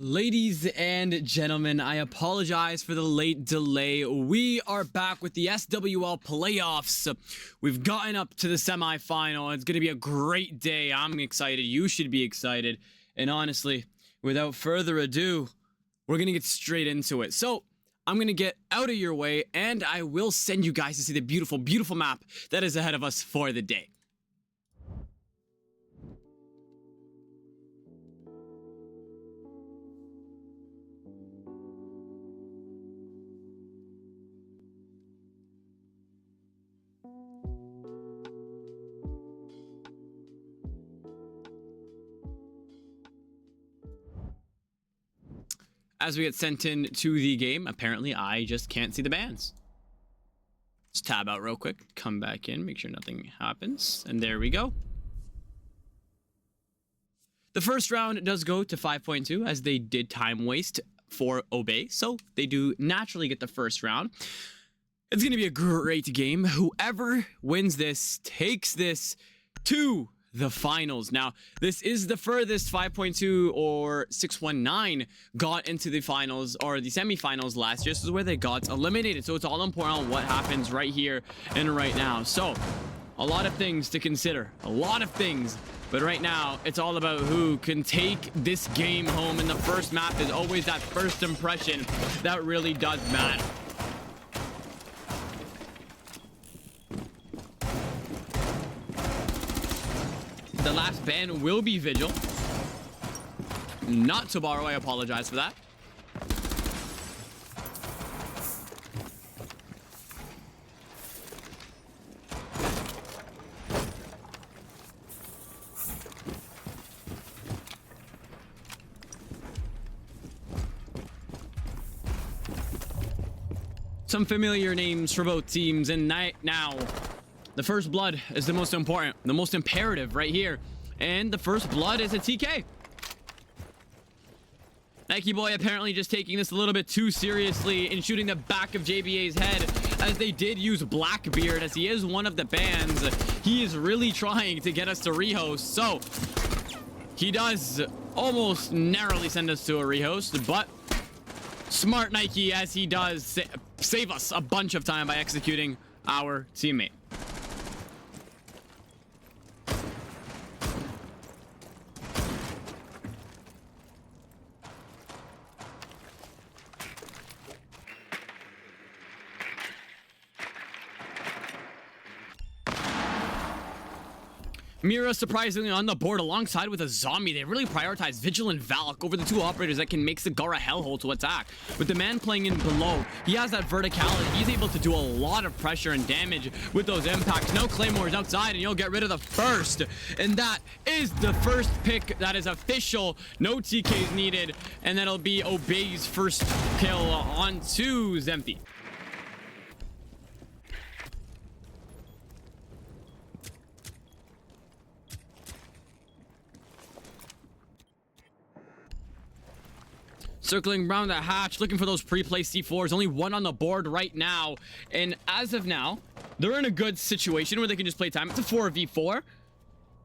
Ladies and gentlemen, I apologize for the late delay. We are back with the SWL playoffs. We've gotten up to the semifinal. It's going to be a great day. I'm excited. You should be excited. And honestly, without further ado, we're going to get straight into it. So, I'm going to get out of your way, and I will send you guys to see the beautiful, beautiful map that is ahead of us for the day. As we get sent into the game, apparently I just can't see the bans. Let's tab out real quick, come back in, make sure nothing happens, and there we go. The first round does go to 5.2 as they did time waste for Obey, so they do naturally get the first round. It's going to be a great game. Whoever wins this takes this to the finals. Now, this is the furthest 5.2 or 619 got into the finals or the semifinals last year. This is where they got eliminated. So it's all important on what happens right here and right now. So a lot of things to consider, a lot of things. But right now, it's all about who can take this game home. And the first map is always that first impression that really does matter. The last ban will be Vigil. Not Subaru, I apologize for that. Some familiar names for both teams, and now the first blood is the most important, the most imperative right here. And the first blood is a TK. Nike Boy apparently just taking this a little bit too seriously and shooting the back of JBA's head, as they did use Blackbeard, as he is one of the bans. He is really trying to get us to rehost, so he does almost narrowly send us to a rehost, but smart Nike, as he does save us a bunch of time by executing our teammate. Mira surprisingly on the board alongside with a zombie. They really prioritize Vigil and Valak over the two operators that can make Sigara hellhole to attack. With the man playing in below, he has that verticality. He's able to do a lot of pressure and damage with those impacts. No claymores outside, and you'll get rid of the first. And that is the first pick that is official. No TKs needed, and that'll be Obey's first kill onto Zemphy. Circling around the hatch, looking for those pre-placed C4s. Only one on the board right now. And as of now, they're in a good situation where they can just play time. It's a 4v4.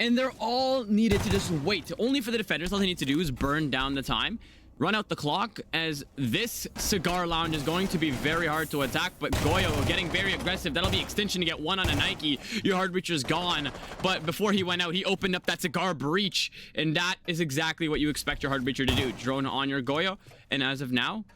And they're all needed to just wait. Only for the defenders, all they need to do is burn down the time, run out the clock, as this cigar lounge is going to be very hard to attack. But Goyo getting very aggressive. That'll be extension to get one on a Nike. Your hard breacher's gone. But before he went out, he opened up that cigar breach. And that is exactly what you expect your hard breacher to do. Drone on your Goyo. And as of now,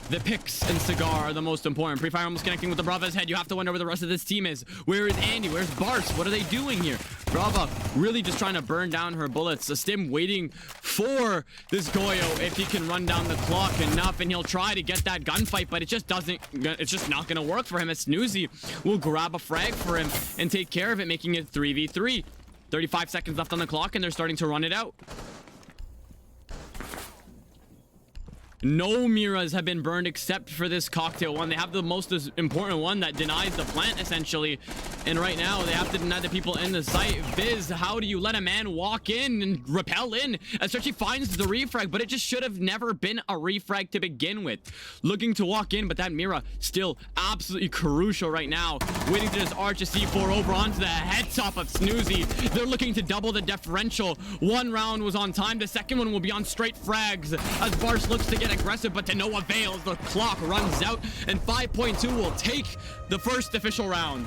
the picks and cigar are the most important. Pre-fire almost connecting with the Brava's head. You have to wonder where the rest of this team is. Where is Andy? Where's Bars? What are they doing here? Brava really just trying to burn down her bullets. A Stim waiting for this Goyo if he can run down the clock enough, and he'll try to get that gunfight, but it's just not gonna work for him. As Snoozy will grab a frag for him and take care of it, making it 3v3. 35 seconds left on the clock, and they're starting to run it out. No Miras have been burned except for this cocktail one. They have the most important one that denies the plant, essentially. And right now, they have to deny the people in the site. Viz, how do you let a man walk in and rappel in? Especially finds the refrag, but it just should have never been a refrag to begin with. Looking to walk in, but that Mira still absolutely crucial right now. Waiting to just arch a C4 over onto the head top of Snoozy. They're looking to double the differential. One round was on time. The second one will be on straight frags as Barsh looks to get aggressive, but to no avail. The clock runs out, and 5.2 will take the first official round.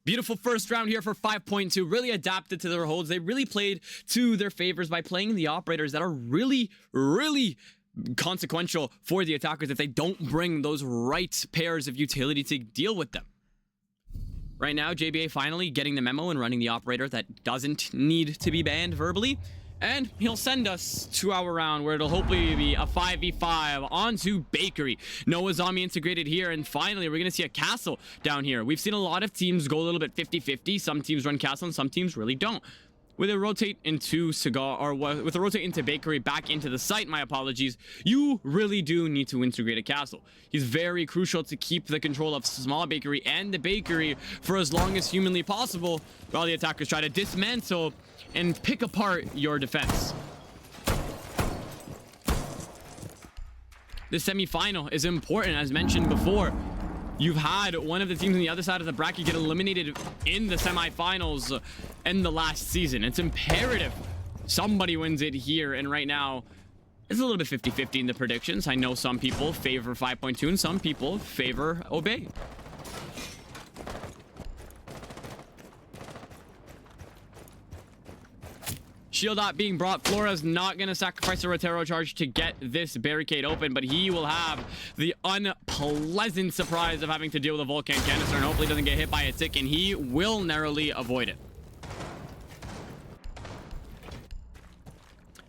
Beautiful first round here for 5.2. Really adapted to their holds. They really played to their favors by playing the operators that are really, really consequential for the attackers if they don't bring those right pairs of utility to deal with them. Right now, JBA finally getting the memo and running the operator that doesn't need to be banned verbally. And he'll send us to our round where it'll hopefully be a 5v5 onto Bakery. Noah Zombie integrated here, and finally we're going to see a castle down here. We've seen a lot of teams go a little bit 50-50. Some teams run castle and some teams really don't. With a rotate into Cigar, or with a rotate into Bakery back into the site, my apologies, you really do need to integrate a castle. He's very crucial to keep the control of small Bakery and the Bakery for as long as humanly possible while the attackers try to dismantle and pick apart your defense. The semi-final is important, as mentioned before. You've had one of the teams on the other side of the bracket get eliminated in the semi-finals in the last season. It's imperative somebody wins it here, and right now it's a little bit 50-50 in the predictions. I know some people favor 5.2 and some people favor Obey. Shield up being brought. Flora's not going to sacrifice a Rotero charge to get this barricade open, but he will have the unpleasant surprise of having to deal with a Volcan canister, and hopefully doesn't get hit by a tick, and he will narrowly avoid it.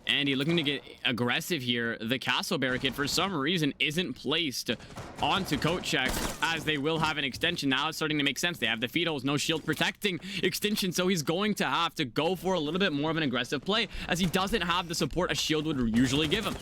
Andy looking to get aggressive here. The castle barricade for some reason isn't placed onto coat check, as they will have an extension. Now it's starting to make sense. They have the feed holes, no shield protecting extension, so he's going to have to go for a little bit more of an aggressive play, as he doesn't have the support a shield would usually give him.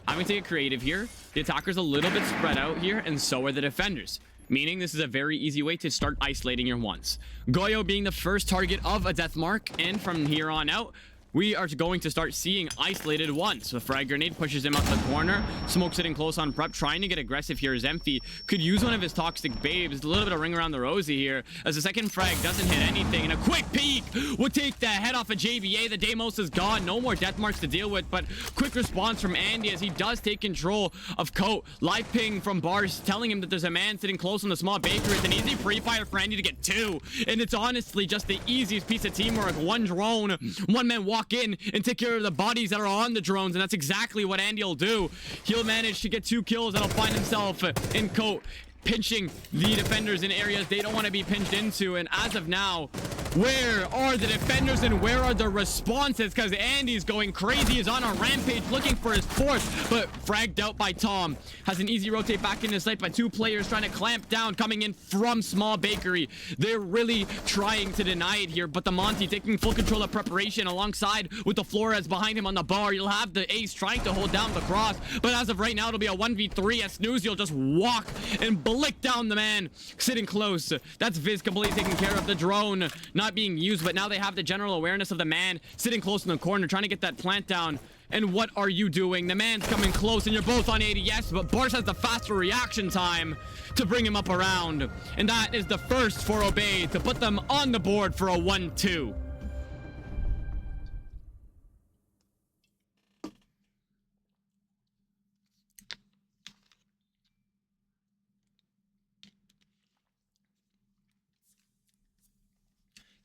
Having to get creative here. The attacker's a little bit spread out here, and so are the defenders, meaning this is a very easy way to start isolating your ones. Goyo being the first target of a death mark, and from here on out, we are going to start seeing isolated ones. The frag grenade pushes him up the corner. Smoke sitting close on prep, trying to get aggressive here. Zemphy could use one of his toxic babes. A little bit of ring around the rosy here, as the second frag doesn't hit anything. And a quick peek would take the head off of JBA. The Deimos is gone. No more death marks to deal with, but quick response from Andy as he does take control of Coat. Live ping from Bars telling him that there's a man sitting close on the small bakery. It's an easy pre-fire for Andy to get two. And it's honestly just the easiest piece of teamwork. One drone, one man walk in and take care of the bodies that are on the drones, and that's exactly what Andy will do. He'll manage to get 2 kills, and he'll find himself in Coat, pinching the defenders in areas they don't want to be pinched into. And as of now, where are the defenders and where are the responses? Because Andy's going crazy. He's on a rampage looking for his fourth, but fragged out by Tom. Has an easy rotate back into sight by 2 players trying to clamp down, coming in from small bakery. They're really trying to deny it here, but the Monty taking full control of preparation alongside with the Flores behind him on the bar. You'll have the Ace trying to hold down the cross, but as of right now, it'll be a 1v3 as Snoozy will just walk and blick down the man sitting close. That's Viz completely taking care of the drone not being used, but now they have the general awareness of the man sitting close in the corner trying to get that plant down. And what are you doing? The man's coming close and you're both on 80, yes, but Barsh has the faster reaction time to bring him up around, and that is the first for Obey to put them on the board for a 1-2.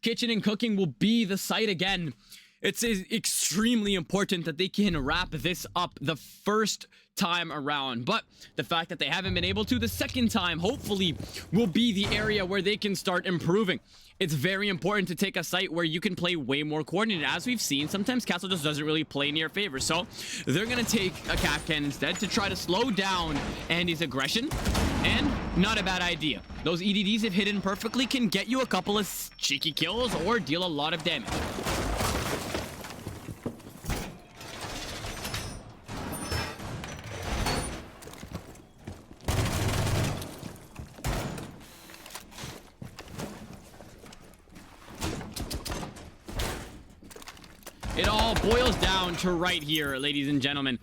Kitchen and cooking will be the site again. It's extremely important that they can wrap this up the first time around, but the fact that they haven't been able to the second time hopefully will be the area where they can start improving. It's very important to take a site where you can play way more coordinated. As we've seen, sometimes Castle just doesn't really play in your favor, so they're gonna take a Kapkan instead to try to slow down Andy's aggression, and not a bad idea. Those EDDs, if hidden perfectly, can get you a couple of cheeky kills or deal a lot of damage. It all boils down to right here, ladies and gentlemen.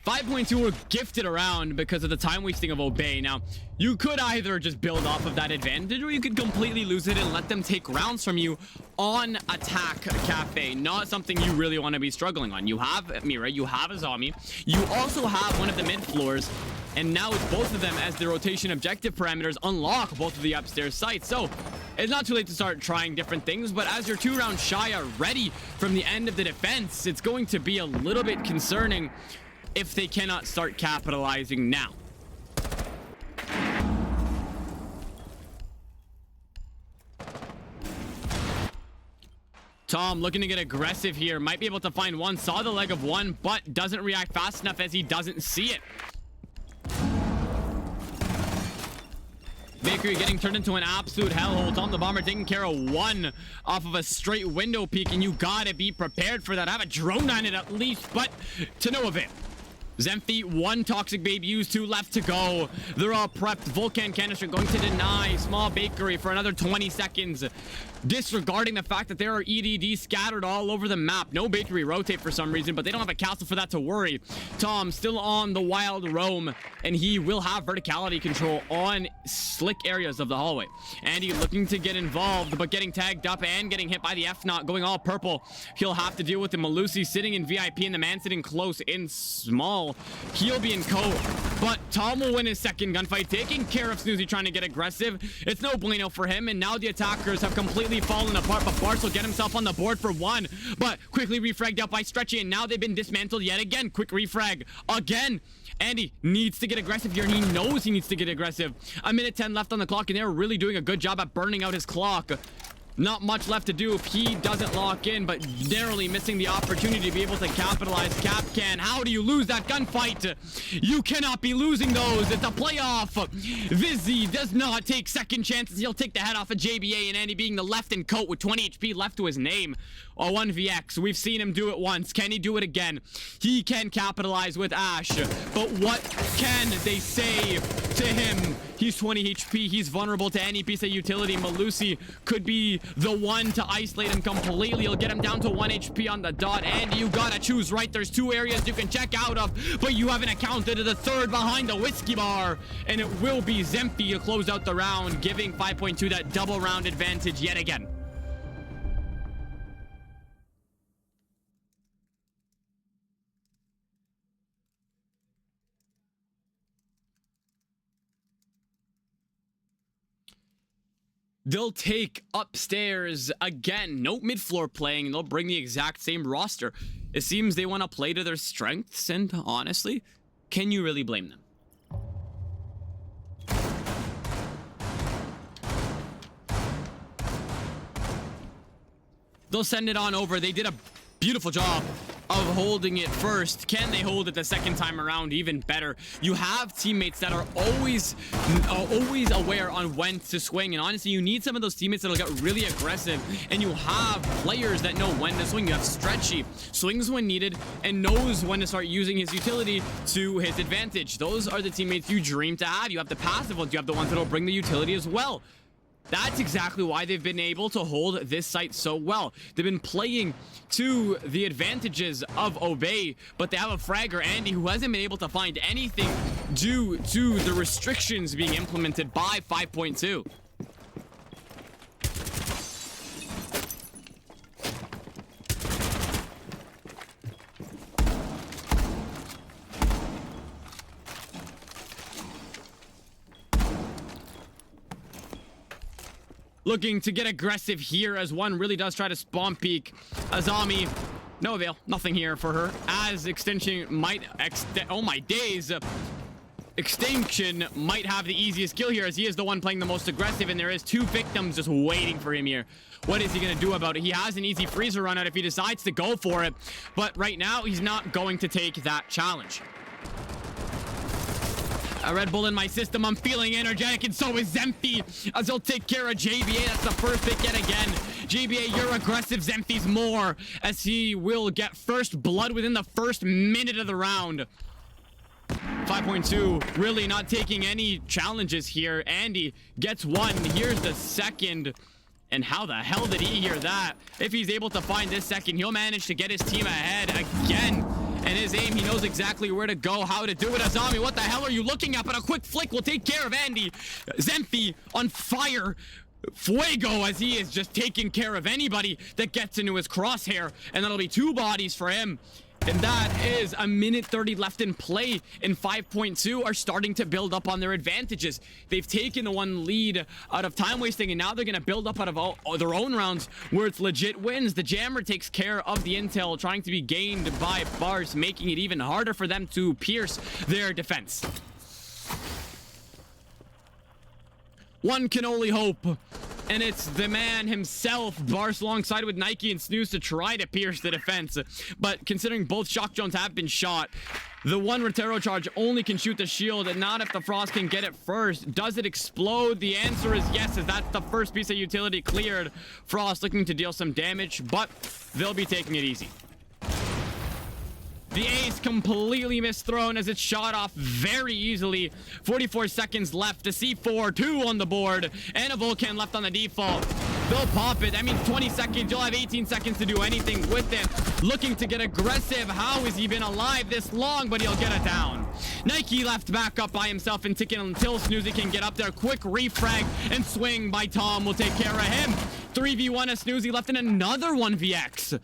5.2 were gifted around because of the time wasting of Obey. Now, you could either just build off of that advantage, or you could completely lose it and let them take rounds from you on Attack Cafe. Not something you really want to be struggling on. You have Mira, you have Azami, you also have one of the mid floors, and now with both of them as the rotation objective parameters unlock both of the upstairs sites. So it's not too late to start trying different things, but as your 2-round Shia ready from the end of the defense, it's going to be a little bit concerning if they cannot start capitalizing now. Tom looking to get aggressive here. Might be able to find one. Saw the leg of one, but doesn't react fast enough as he doesn't see it. Bakery getting turned into an absolute hellhole. Tom the Bomber taking care of one off of a straight window peek, and you gotta be prepared for that. Have a drone on it at least, but to no avail. Zemphy, one Toxic Babe used, 2 left to go. They're all prepped. Volcan Canister going to deny. Small Bakery for another 20 seconds. Disregarding the fact that there are EDD scattered all over the map. No Bakery rotate for some reason, but they don't have a castle for that to worry. Tom still on the wild roam, and he will have verticality control on slick areas of the hallway. Andy looking to get involved, but getting tagged up and getting hit by the F-Naught, going all purple. He'll have to deal with the Malusi sitting in VIP and the man sitting close in small. He'll be in co, but Tom will win his second gunfight, taking care of Snoozy trying to get aggressive. It's no bueno for him, and now the attackers have completely fallen apart, but Bartz will get himself on the board for one, but quickly refragged out by Stretchy, and now they've been dismantled yet again. Quick refrag again. Andy needs to get aggressive here, and he knows he needs to get aggressive. A minute 10 left on the clock, and they're really doing a good job at burning out his clock. Not much left to do if he doesn't lock in, but narrowly missing the opportunity to be able to capitalize. Capcan, how do you lose that gunfight? You cannot be losing those. It's a playoff. Vizzy does not take second chances. He'll take the head off of JBA, and Andy being the left in coat with 20 HP left to his name. A 1vx. We've seen him do it once. Can he do it again? He can capitalize with Ash, but what can they say to him? He's 20 HP. He's vulnerable to any piece of utility. Malusi could be the one to isolate him completely. He'll get him down to 1 HP on the dot, and you gotta choose right. There's 2 areas you can check out of, but you haven't accounted to the third behind the whiskey bar, and it will be Zemphy to close out the round, giving 5.2 that double round advantage yet again. They'll take upstairs again. No mid-floor playing, and they'll bring the exact same roster. It seems they want to play to their strengths, and honestly, can you really blame them? They'll send it on over. They did a beautiful job of holding it first. Can they hold it the second time around? Even better. You have teammates that are always aware on when to swing, and honestly, you need some of those teammates that'll get really aggressive, and you have players that know when to swing. You have Stretchy, swings when needed and knows when to start using his utility to his advantage. Those are the teammates you dream to have. You have the passive ones, you have the ones that'll bring the utility as well. That's exactly why they've been able to hold this site so well. They've been playing to the advantages of Obey, but they have a fragger, Andy, who hasn't been able to find anything due to the restrictions being implemented by 5.2. Looking to get aggressive here as one really does try to spawn peek. Azami, no avail, nothing here for her. As Extinction might, oh my days. Extinction might have the easiest kill here as he is the one playing the most aggressive, and there is 2 victims just waiting for him here. What is he going to do about it? He has an easy freezer run out if he decides to go for it, but right now he's not going to take that challenge. A Red Bull in my system. I'm feeling energetic, and so is Zemphy, as he'll take care of JBA. That's the first pick yet again. JBA, you're aggressive. Zemphy's more, as he will get first blood within the first minute of the round. 5.2 really not taking any challenges here. Andy gets one. Here's the second. And how the hell did he hear that? If he's able to find this second, he'll manage to get his team ahead again. And his aim, he knows exactly where to go, how to do it. Azami, what the hell are you looking at? But a quick flick will take care of Andy. Zemfi on fire. Fuego, as he is just taking care of anybody that gets into his crosshair. And that'll be 2 bodies for him. And that is a minute 30 left in play. In 5.2 are starting to build up on their advantages. They've taken the 1 lead out of time wasting, and now they're going to build up out of all their own rounds where it's legit wins. The Jammer takes care of the intel trying to be gained by Bars, making it even harder for them to pierce their defense. One can only hope. And it's the man himself, Bars, alongside with Nike and Snooze to try to pierce the defense. But considering both Shock Jones have been shot, the 1 Rotero charge only can shoot the shield, and not if the Frost can get it first. Does it explode? The answer is yes, as that's the first piece of utility cleared. Frost looking to deal some damage, but they'll be taking it easy. The ace completely misthrown as it's shot off very easily. 44 seconds left. The C4, 2 on the board, and a Volcan left on the default. They'll pop it. That means 20 seconds. You'll have 18 seconds to do anything with it. Looking to get aggressive. How has he been alive this long? But he'll get it down. Nike left back up by himself and ticking until Snoozy can get up there. Quick refrag and swing by Tom will take care of him. 3v1 as Snoozy left in another 1vx.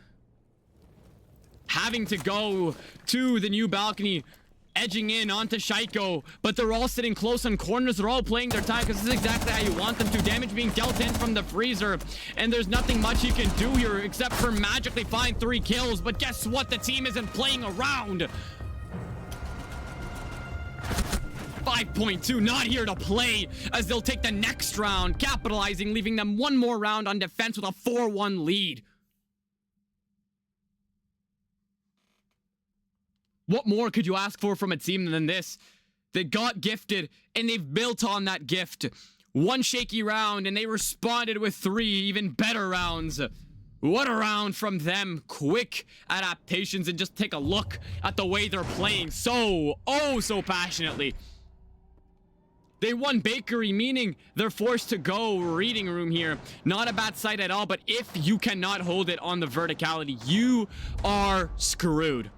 Having to go to the new balcony, edging in onto Shaiko, but they're all sitting close on corners. They're all playing their time because this is exactly how you want them to. Damage being dealt in from the freezer, and there's nothing much he can do here except for magically find 3 kills. But guess what? The team isn't playing around. 5.2 not here to play as they'll take the next round, capitalizing, leaving them 1 more round on defense with a 4-1 lead. What more could you ask for from a team than this? They got gifted, and they've built on that gift. 1 shaky round, and they responded with 3 even better rounds. What a round from them. Quick adaptations, and just take a look at the way they're playing so passionately. They won Bakery, meaning they're forced to go Reading Room here. Not a bad sight at all, but if you cannot hold it on the verticality, you are screwed.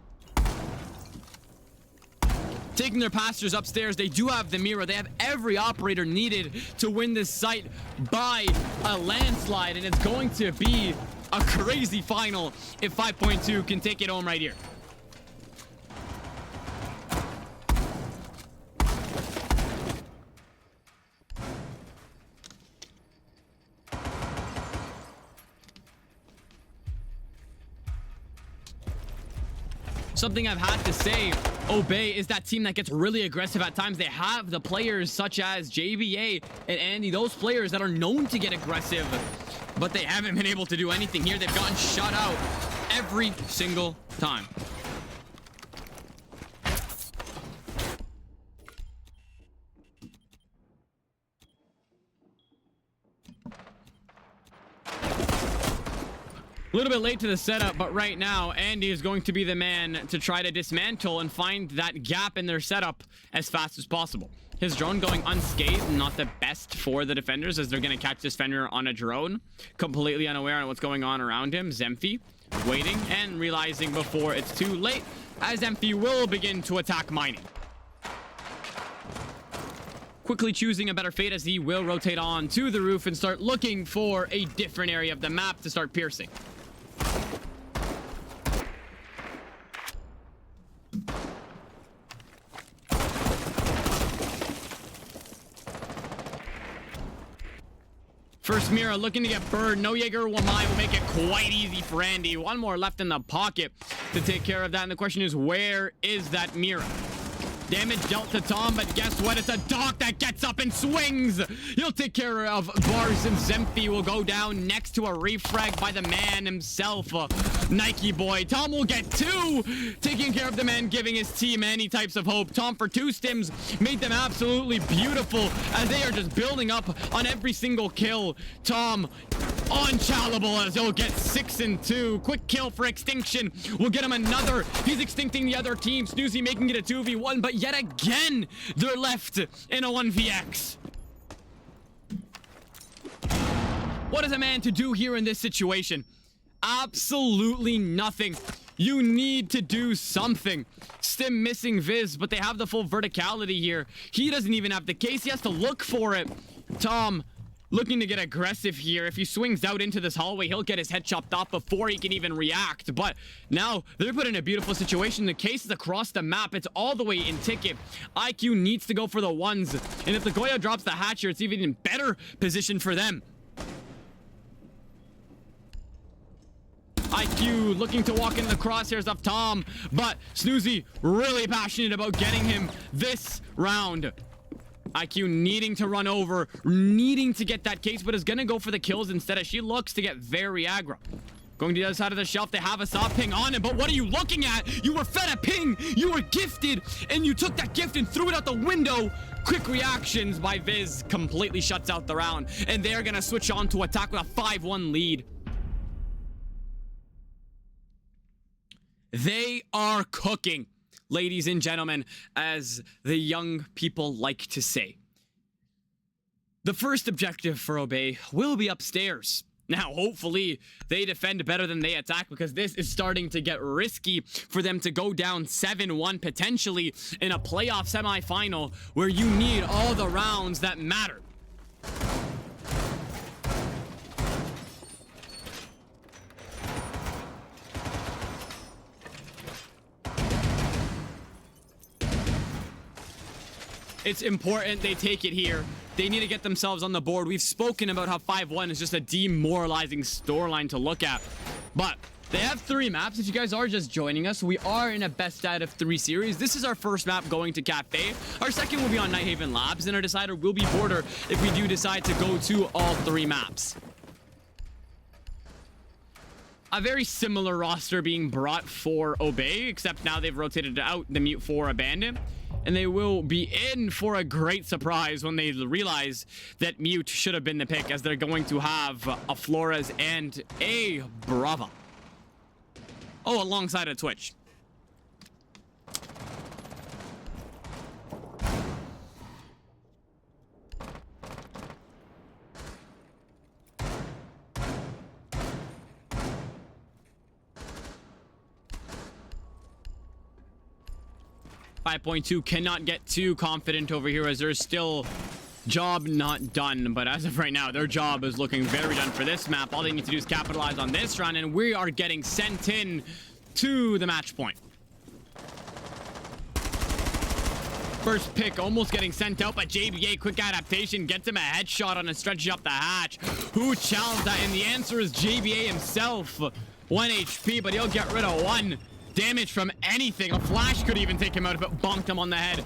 Taking their pastures upstairs, they do have the mirror. They have every operator needed to win this site by a landslide, and it's going to be a crazy final if 5.2 can take it home right here. Something I've had to say, Obey is that team that gets really aggressive at times. They have the players such as JBA and Andy, those players that are known to get aggressive, but they haven't been able to do anything here. They've gotten shut out every single time. A little bit late to the setup, but right now, Andy is going to be the man to try to dismantle and find that gap in their setup as fast as possible. His drone going unscathed, not the best for the defenders, as they're going to catch this Fenrir on a drone, completely unaware of what's going on around him. Zemfi waiting and realizing before it's too late, as Zemfi will begin to attack mining. Quickly choosing a better fate as he will rotate on to the roof and start looking for a different area of the map to start piercing. First Mira looking to get burned. No Jaeger will mine will make it quite easy for Andy. 1 more left in the pocket to take care of that. And the question is, where is that Mira? Damage dealt to Tom, but guess what? It's a dog that gets up and swings. He'll take care of Bars, and Zemfi will go down next to a refrag by the man himself, Nike boy. Tom will get 2, taking care of the man, giving his team any types of hope. Tom for 2 stims made them absolutely beautiful as they are just building up on every single kill. Tom unchallengeable as he'll get 6 and 2. Quick kill for extinction. We'll get him another. He's extincting the other team. Snoozy making it a 2v1, but yet again, they're left in a 1vx. What is a man to do here in this situation? Absolutely nothing. You need to do something. Stim missing Viz, but they have the full verticality here. He doesn't even have the case. He has to look for it. Tom looking to get aggressive here. If he swings out into this hallway, he'll get his head chopped off before he can even react. But now they're put in a beautiful situation. The case is across the map. It's all the way in ticket. IQ needs to go for the ones. And if the Goya drops the hatch here, it's even in better position for them. IQ looking to walk in the crosshairs of Tom, but Snoozy really passionate about getting him this round. IQ needing to run over, needing to get that case, but is gonna go for the kills instead as she looks to get very aggro. Going to the other side of the shelf, they have a soft ping on him, but what are you looking at? You were fed a ping, you were gifted, and you took that gift and threw it out the window. Quick reactions by Viz completely shuts out the round, and they're gonna switch on to attack with a 5-1 lead. They are cooking, ladies and gentlemen, as the young people like to say. The first objective for Obey will be upstairs. Now, hopefully, they defend better than they attack, because this is starting to get risky for them to go down 7-1 potentially in a playoff semifinal where you need all the rounds that matter. It's important they take it here. They need to get themselves on the board. We've spoken about how 5-1 is just a demoralizing storyline to look at. But they have 3 maps. If you guys are just joining us, we are in a best out of 3 series. This is our first map going to Cafe. Our second will be on Nighthaven Labs, and our decider will be Border if we do decide to go to all 3 maps. A very similar roster being brought for Obey, except now they've rotated out the Mute for Abandon. And they will be in for a great surprise when they realize that Mute should have been the pick, as they're going to have a Flores and a Brava. Oh, alongside a Twitch. 5.2 cannot get too confident over here, as there's still job not done. But as of right now, their job is looking very done for this map. All they need to do is capitalize on this run, and we are getting sent in to the match point. First pick almost getting sent out, but JBA quick adaptation gets him a headshot on a stretch up the hatch. Who challenged that? And the answer is JBA himself. 1 HP, but he'll get rid of 1 damage from anything. A flash could even take him out if it bonked him on the head.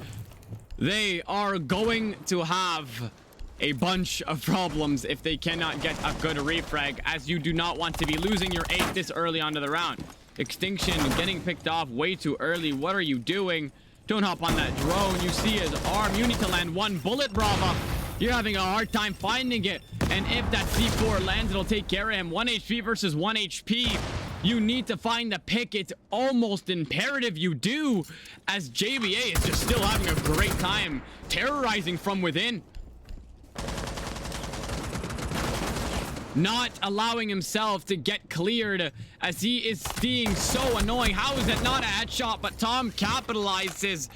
They are going to have a bunch of problems if they cannot get a good refrag, as you do not want to be losing your 8 this early onto the round. Extinction getting picked off way too early. What are you doing? Don't hop on that drone. You see his arm. You need to land 1 bullet, Brava. You're having a hard time finding it. And if that C4 lands, it'll take care of him. 1 HP versus 1 HP. You need to find the pick. It's almost imperative you do, as JBA is just still having a great time terrorizing from within. Not allowing himself to get cleared, as he is being so annoying. How is it not a headshot? But Tom capitalizes.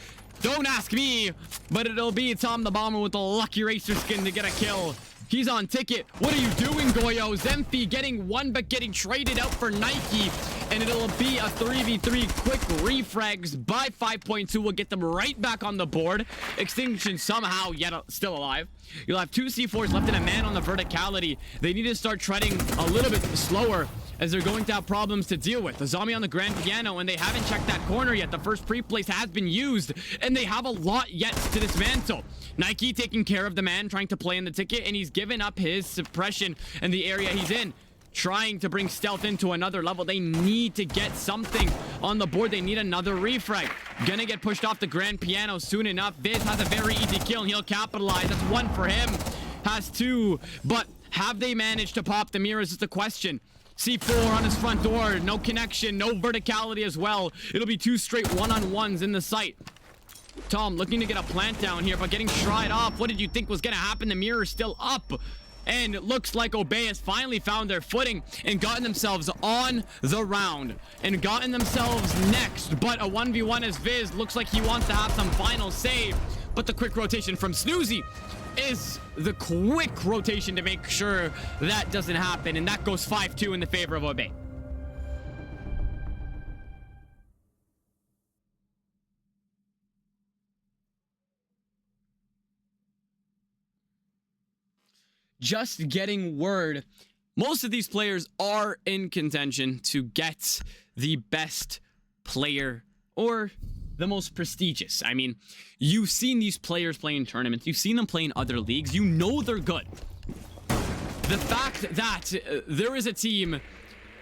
Don't ask me, but it'll be Tom the Bomber with the lucky racer skin to get a kill. He's on ticket. What are you doing, Goyo? Zemphi getting 1, but getting traded out for Nike. And it'll be a 3v3. Quick refrags by 5.2 will get them right back on the board. Extinction somehow yet still alive. You'll have 2 C4s left and a man on the verticality. They need to start treading a little bit slower, as they're going to have problems to deal with. The zombie on the grand piano, and they haven't checked that corner yet. The first pre-place has been used, and they have a lot yet to dismantle. Nike taking care of the man trying to play in the ticket, and he's given up his suppression in the area he's in, trying to bring stealth into another level. They need to get something on the board. They need another refrag. Gonna get pushed off the grand piano soon enough. Viz has a very easy kill, and he'll capitalize. That's 1 for him. Has 2, but have they managed to pop the mirrors is the question. C4 on his front door, no connection, no verticality as well. It'll be 2 straight 1-on-1s in the site. Tom looking to get a plant down here, but getting shried off. What did you think was gonna happen? The mirror is still up, And it looks like Obey has finally found their footing and gotten themselves on the round and gotten themselves next. But a 1v1 as Viz looks like he wants to have some final say. But the quick rotation from Snoozy is the quick rotation to make sure that doesn't happen. And that goes 5-2 in the favor of Obey. Just getting word, most of these players are in contention to get the best player or the most prestigious. I mean, you've seen these players play in tournaments. You've seen them play in other leagues. You know they're good. The fact that there is a team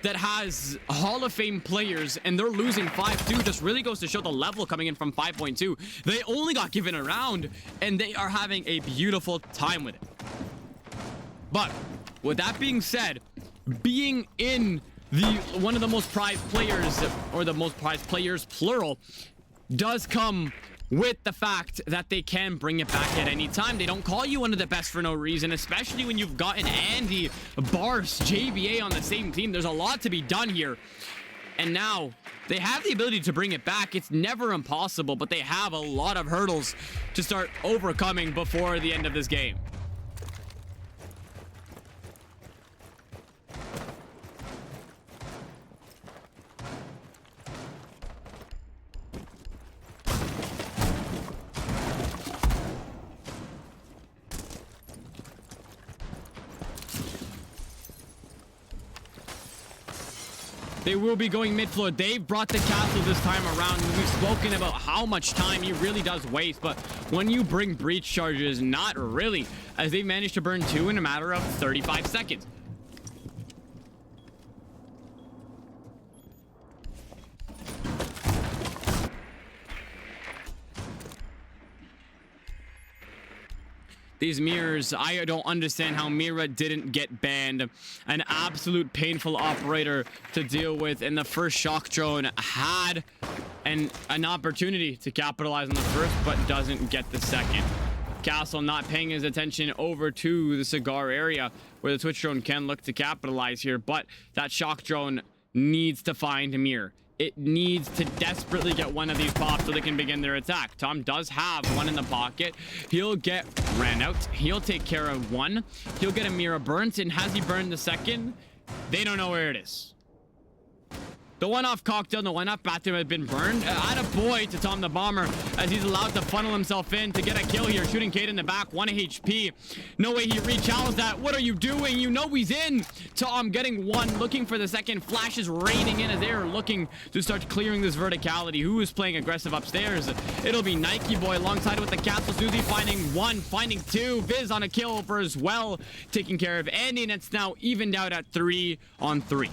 that has Hall of Fame players and they're losing 5-2 just really goes to show the level coming in from 5.2. They only got given a round and they are having a beautiful time with it. But with that being said, being in one of the most prized players, or the most prized players plural, does come with the fact that they can bring it back at any time. They don't call you one of the best for no reason, especially when you've gotten Andy, Bars, JVA on the same team. There's a lot to be done here. And now they have the ability to bring it back. It's never impossible, but they have a lot of hurdles to start overcoming before the end of this game. They will be going mid-floor. They've brought the castle this time around. We've spoken about how much time he really does waste, but when you bring breach charges, not really, as they've managed to burn 2 in a matter of 35 seconds. These mirrors, I don't understand how Mira didn't get banned. An absolute painful operator to deal with, and the first shock drone had an opportunity to capitalize on the first, but doesn't get the second. Castle not paying his attention over to the cigar area where the Twitch drone can look to capitalize here, but that shock drone needs to find a mirror. It needs to desperately get one of these popped so they can begin their attack. Tom does have one in the pocket. He'll get ran out. He'll take care of one. He'll get a mirror burnt. And has he burned the second? They don't know where it is. The one off cocktail, the one off bathroom has been burned. Attaboy to Tom the Bomber as he's allowed to funnel himself in to get a kill here. Shooting Kate in the back, 1 HP. No way he re-challenged that. What are you doing? You know he's in. Tom getting one, looking for the second. Flash is raining in as they are looking to start clearing this verticality. Who is playing aggressive upstairs? It'll be Nike Boy alongside with the Castle. Susie finding one, finding two. Viz on a kill for as well, taking care of Andy, and it's now evened out at 3-on-3.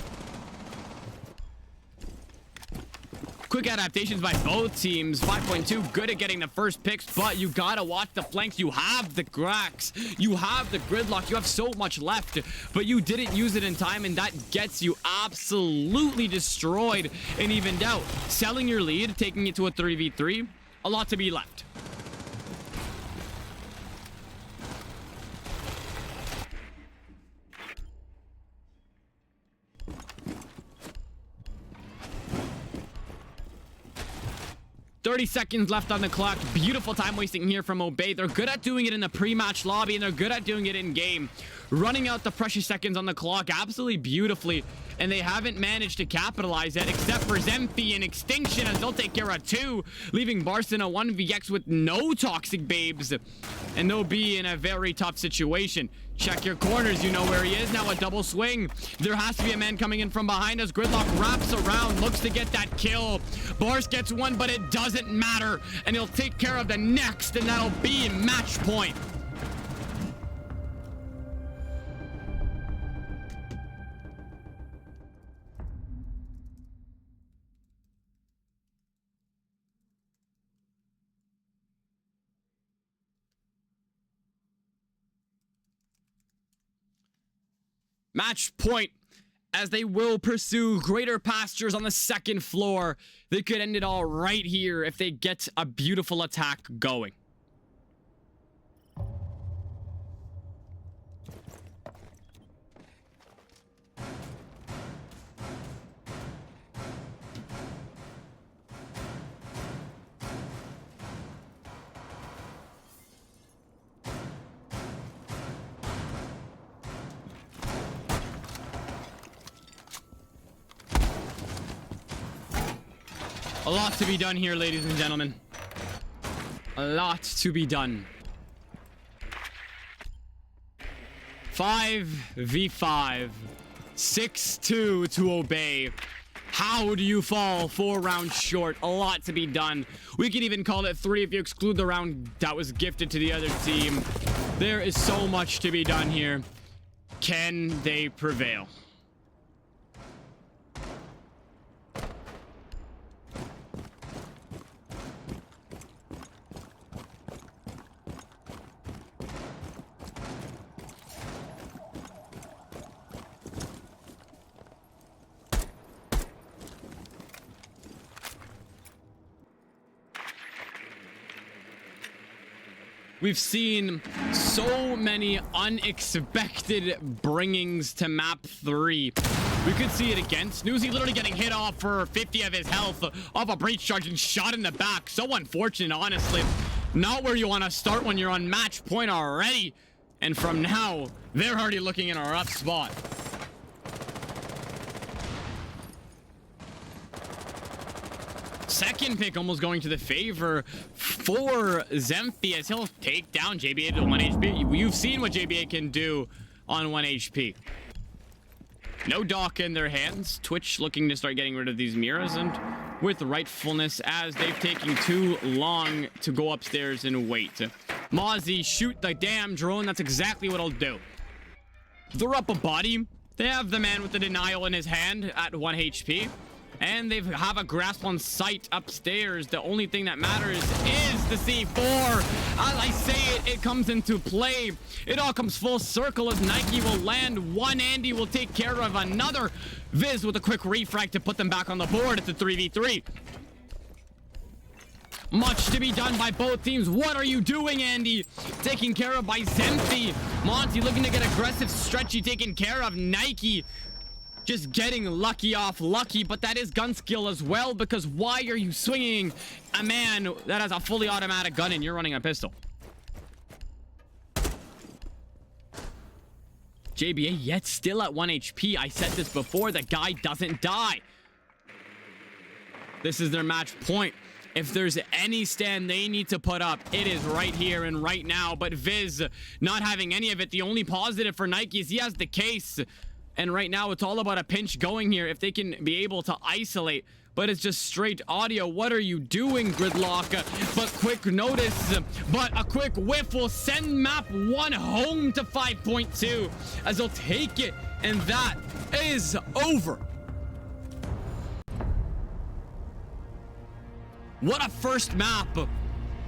Quick adaptations by both teams. 5.2 good at getting the first picks, but you gotta watch the flanks. You have the cracks, you have the gridlock, you have so much left, but you didn't use it in time, and that gets you absolutely destroyed and evened out. Selling your lead, taking it to a 3v3, a lot to be left. .30 seconds left on the clock. Beautiful time wasting here from Obey. They're good at doing it in the pre-match lobby, and they're good at doing it in game. Running out the precious seconds on the clock absolutely beautifully, and they haven't managed to capitalize yet, except for Zemphi and Extinction, as they'll take care of 2, leaving Barson a 1vx with no toxic babes, and they'll be in a very tough situation. Check your corners, you know where he is. Now a double swing. There has to be a man coming in from behind us. Gridlock wraps around, looks to get that kill. Bars gets one, but it doesn't matter, and he'll take care of the next, and that'll be match point. Match point, as they will pursue greater pastures on the second floor. They could end it all right here if they get a beautiful attack going. A lot to be done here, ladies and gentlemen. A lot to be done. 5v5. 6-2 to obey. How do you fall 4 rounds short? A lot to be done. We could even call it 3 if you exclude the round that was gifted to the other team. There is so much to be done here. Can they prevail? We've seen so many unexpected bringings to map 3. We could see it again. Snoozy literally getting hit off for 50 of his health off a breach charge and shot in the back. So unfortunate, honestly. Not where you want to start when you're on match point already. And from now, they're already looking in a rough spot. Second pick almost going to the favor for Zemphy as he'll take down JBA to 1 HP. You've seen what JBA can do on 1 HP. No dock in their hands. Twitch looking to start getting rid of these mirrors, and with rightfulness, as they've taken too long to go upstairs and wait. Mozzie, shoot the damn drone. That's exactly what I'll do. They're up a body. They have the man with the denial in his hand at 1 HP. And they have a grasp on sight upstairs. The only thing that matters is the C4. As I say it, it comes into play. It all comes full circle as Nike will land one. Andy will take care of another. Viz with a quick refrag to put them back on the board at the 3v3. Much to be done by both teams. What are you doing, Andy? Taken care of by Zemphy. Monty looking to get aggressive. Stretchy taken care of. Nike just getting lucky off lucky, but that is gun skill as well, because why are you swinging a man that has a fully automatic gun and you're running a pistol? JBA yet still at 1 HP. I said this before, the guy doesn't die. This is their match point. If there's any stand they need to put up, it is right here and right now. But Viz not having any of it. The only positive for Nike is he has the case. And right now, it's all about a pinch going here if they can be able to isolate. But it's just straight audio. What are you doing, Gridlock? But quick notice. But a quick whiff will send map 1 home to 5.2 as they'll take it. And that is over. What a first map.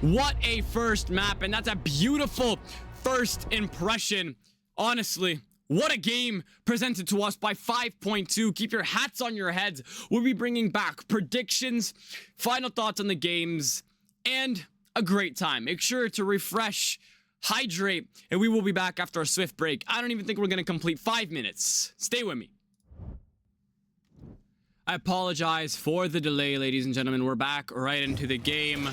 What a first map. And that's a beautiful first impression. Honestly. What a game presented to us by 5.2. Keep your hats on your heads. We'll be bringing back predictions, final thoughts on the games, and a great time. Make sure to refresh, hydrate, and we will be back after a swift break. I don't even think we're going to complete 5 minutes. Stay with me. I apologize for the delay, ladies and gentlemen. We're back right into the game.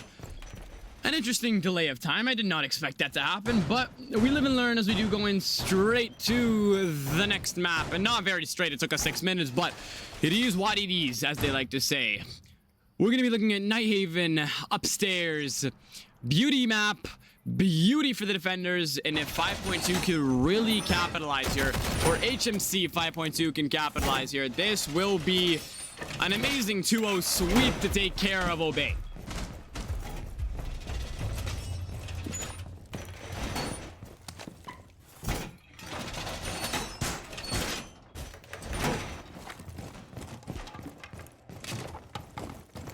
An interesting delay of time. I did not expect that to happen, but we live and learn as we do going straight to the next map. And not very straight. It took us 6 minutes, but it is what it is, as they like to say. We're going to be looking at Nighthaven upstairs. Beauty map. Beauty for the defenders. And if 5.2 can really capitalize here, or HMC 5.2 can capitalize here, this will be an amazing 2-0 sweep to take care of Obey.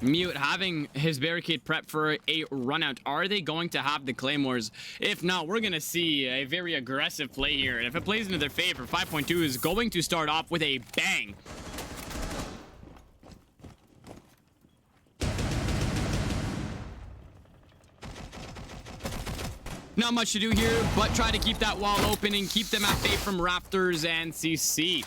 Mute having his barricade prep for a run out. Are they going to have the claymores? If not, we're going to see a very aggressive play here. And if it plays into their favor, 5.2 is going to start off with a bang. Not much to do here, but try to keep that wall open and keep them at bay from Rafters and CC.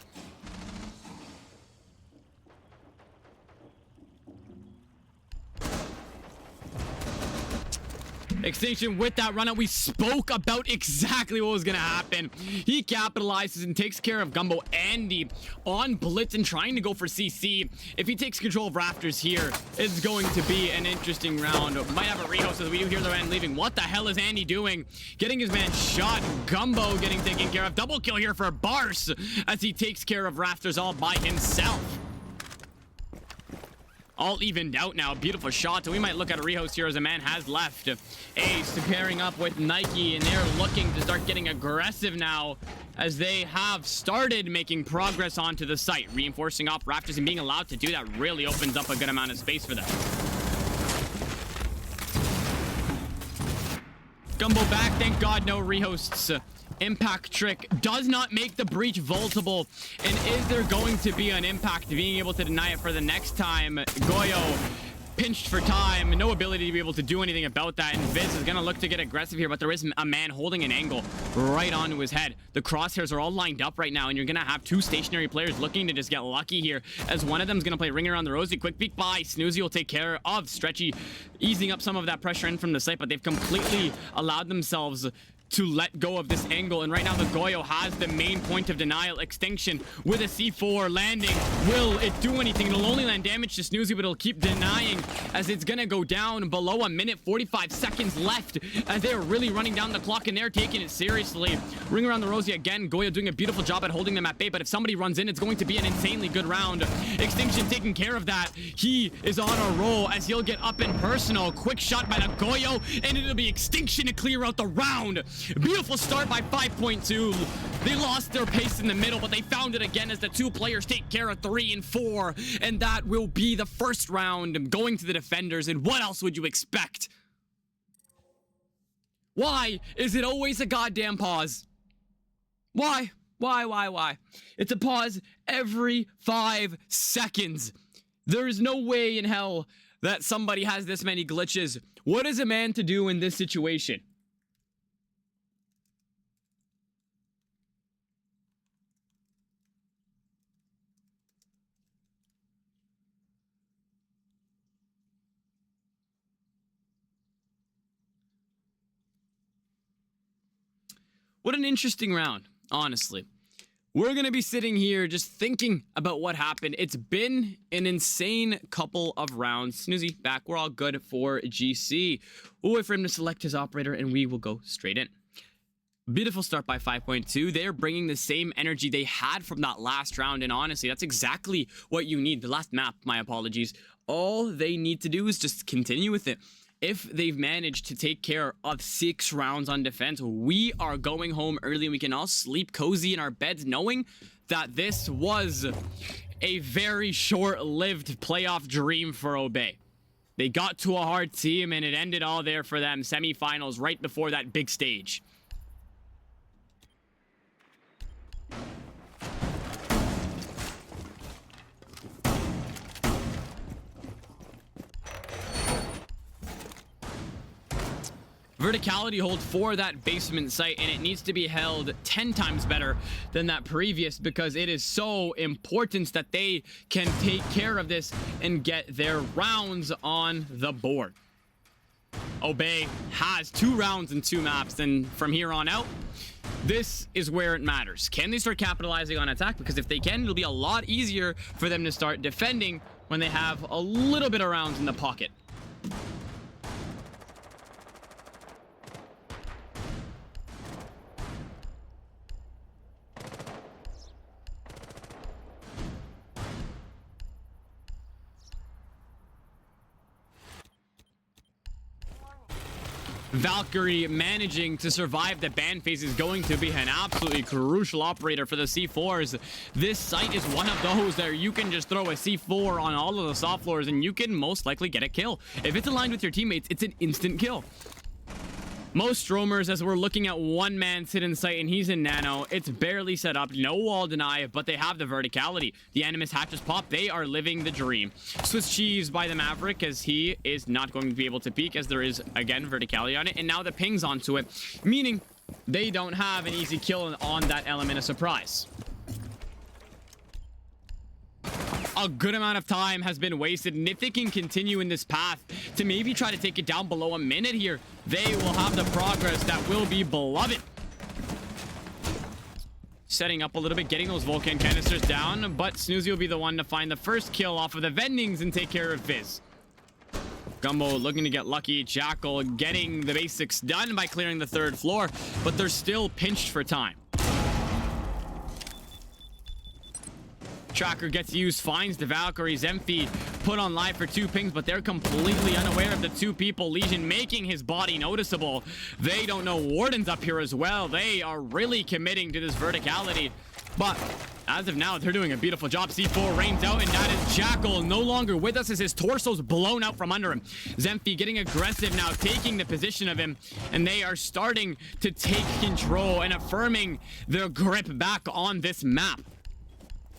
Extinction with that run out. We spoke about exactly what was going to happen. He capitalizes and takes care of Gumbo. Andy on Blitz and trying to go for CC. If he takes control of Rafters here, it's going to be an interesting round. Might have a rehost as we do hear the man leaving. What the hell is Andy doing? Getting his man shot. Gumbo getting taken care of. Double kill here for Barce as he takes care of Rafters all by himself. All evened out now. Beautiful shot. So we might look at a rehost here as a man has left. Ace pairing up with Nike, and they're looking to start getting aggressive now as they have started making progress onto the site. Reinforcing off Rafters, and being allowed to do that really opens up a good amount of space for them. Gumbo back. Thank God no rehosts. Impact trick does not make the breach vulnerable, and is there going to be an impact being able to deny it for the next time? Goyo pinched for time, no ability to be able to do anything about that, and Viz is gonna look to get aggressive here, but there is a man holding an angle right onto his head. The crosshairs are all lined up right now, and you're gonna have two stationary players looking to just get lucky here, as one of them's gonna play Ring Around the Rosie. Quick peek by Snoozy will take care of Stretchy, easing up some of that pressure in from the site, but they've completely allowed themselves to let go of this angle, and right now the Goyo has the main point of denial. Extinction with a C4 landing. Will it do anything? It'll only land damage to Snoozy, but it'll keep denying as it's gonna go down below a minute. 45 seconds left as they're really running down the clock, and they're taking it seriously. Ring Around the Rosie again. Goyo doing a beautiful job at holding them at bay, but if somebody runs in, it's going to be an insanely good round. Extinction taking care of that. He is on a roll as he'll get up and personal. Quick shot by the Goyo, and it'll be Extinction to clear out the round. Beautiful start by 5.2. They lost their pace in the middle, but they found it again as the two players take care of 3 and 4. And that will be the first round going to the defenders. And what else would you expect? Why is it always a goddamn pause? Why? Why? It's a pause every 5 seconds. There is no way in hell that somebody has this many glitches. What is a man to do in this situation? What an interesting round, honestly. We're going to be sitting here just thinking about what happened. It's been an insane couple of rounds. Snoozy back. We're all good for GC. We'll wait for him to select his operator, and we will go straight in. Beautiful start by 5.2. They're bringing the same energy they had from that last round, and honestly, that's exactly what you need. The last map, my apologies. All they need to do is just continue with it. If they've managed to take care of 6 rounds on defense, we are going home early, and we can all sleep cozy in our beds knowing that this was a very short-lived playoff dream for Obey. They got to a hard team, and it ended all there for them. Semifinals right before that big stage. Verticality hold for that basement site, and it needs to be held 10 times better than that previous, because it is so important that they can take care of this and get their rounds on the board. Obey has 2 rounds and 2 maps, and from here on out, this is where it matters. Can they start capitalizing on attack? Because if they can, it'll be a lot easier for them to start defending when they have a little bit of rounds in the pocket. Valkyrie managing to survive the ban phase is going to be an absolutely crucial operator for the C4s. This site is one of those that you can just throw a C4 on all of the soft floors and you can most likely get a kill. If it's aligned with your teammates, it's an instant kill. Most roamers, as we're looking at one man sit in sight, and he's in nano. It's barely set up, no wall deny, but they have the verticality. The Animus hatches pop, they are living the dream. Swiss cheese by the Maverick, as he is not going to be able to peek, as there is, again, verticality on it, and now the ping's onto it, meaning they don't have an easy kill on that element of surprise. a good amount of time has been wasted. And if they can continue in this path to maybe try to take it down below a minute here, they will have the progress that will be beloved. Setting up a little bit, getting those Vulcan canisters down, but Snoozy will be the one to find the first kill off of the vendings and take care of Viz. Gumbo looking to get lucky. Jackal getting the basics done by clearing the third floor, but they're still pinched for time. Tracker gets used, finds the Valkyrie. Zemfi put on live for 2 pings, but they're completely unaware of the 2 people. Legion making his body noticeable. They don't know Warden's up here as well. They are really committing to this verticality. But as of now, they're doing a beautiful job. C4 rains out, and that is Jackal no longer with us as his torso's blown out from under him. Zemfi getting aggressive now, taking the position of him, and they are starting to take control and affirming their grip back on this map.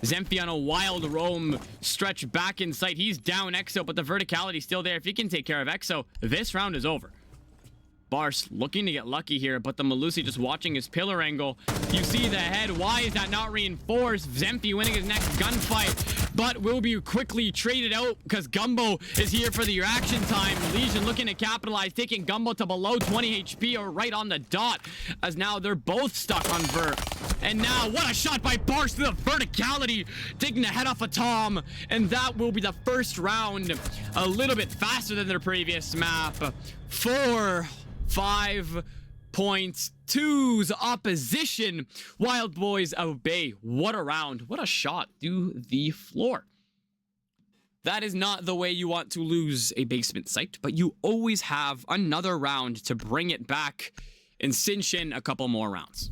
Zemfi on a wild roam stretch back in sight. He's down Exo, but the verticality's still there. If he can take care of Exo, this round is over. Bars looking to get lucky here, but the Malusi just watching his pillar angle. You see the head. Why is that not reinforced? Zemfi winning his next gunfight, but will be quickly traded out because Gumbo is here for the reaction time. Legion looking to capitalize, taking Gumbo to below 20 HP or right on the dot, as now they're both stuck on Vert. And now, what a shot by Bars to the verticality, taking the head off of Tom. And that will be the first round, a little bit faster than their previous map. 5.2's opposition. Wild Boys obey. What a round. What a shot through the floor. That is not the way you want to lose a basement site, but you always have another round to bring it back and cinch in a couple more rounds.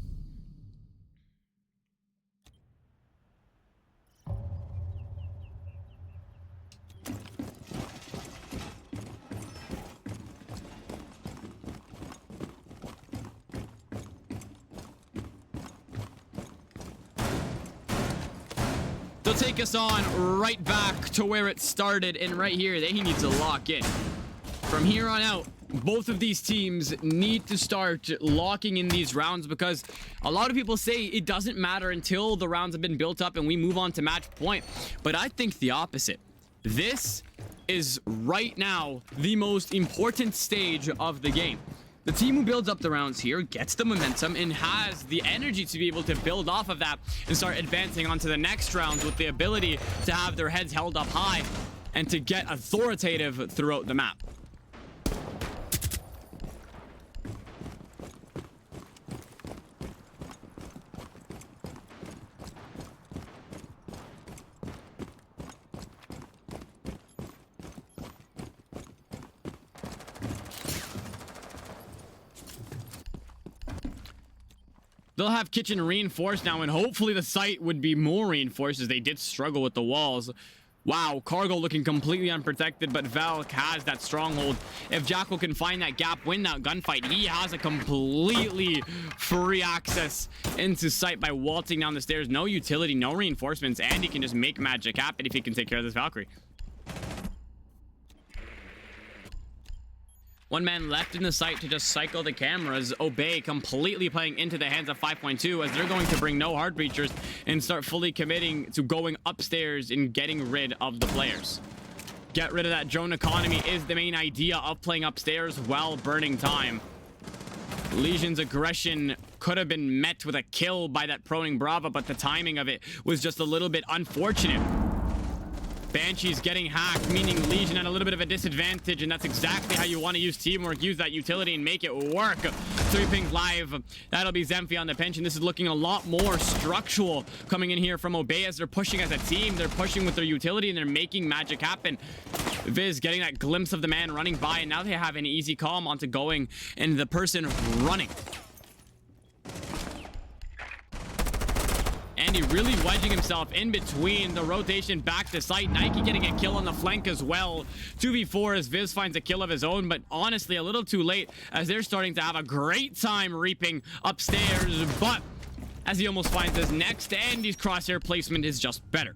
They'll take us on right back to where it started, and right here, he needs to lock in. From here on out, both of these teams need to start locking in these rounds because a lot of people say it doesn't matter until the rounds have been built up and we move on to match point. But I think the opposite. This is right now the most important stage of the game. The team who builds up the rounds here gets the momentum and has the energy to be able to build off of that and start advancing onto the next rounds with the ability to have their heads held up high and to get authoritative throughout the map. They'll have kitchen reinforced now, and hopefully the site would be more reinforced as they did struggle with the walls. Wow, Cargo looking completely unprotected, but Valk has that stronghold. If Jackal can find that gap, win that gunfight, he has a completely free access into site by waltzing down the stairs. No utility, no reinforcements, and he can just make magic happen if he can take care of this Valkyrie. One man left in the site to just cycle the cameras. Obey completely playing into the hands of 5.2 as they're going to bring no hard breachers and start fully committing to going upstairs and getting rid of the players. Get rid of that drone economy is the main idea of playing upstairs while burning time. Legion's aggression could have been met with a kill by that proning Brava, but the timing of it was just a little bit unfortunate. Banshee's getting hacked, meaning Legion at a little bit of a disadvantage, and that's exactly how you want to use teamwork. Use that utility and make it work. 3 pings live. That'll be Zemfi on the bench, and this is looking a lot more structural coming in here from Obey as they're pushing as a team. They're pushing with their utility, and they're making magic happen. Viz getting that glimpse of the man running by, and now they have an easy calm onto going and the person running. Andy really wedging himself in between the rotation back to site. Nike getting a kill on the flank as well. 2v4 as Viz finds a kill of his own, but honestly a little too late as they're starting to have a great time reaping upstairs. But as he almost finds his next, Andy's crosshair placement is just better.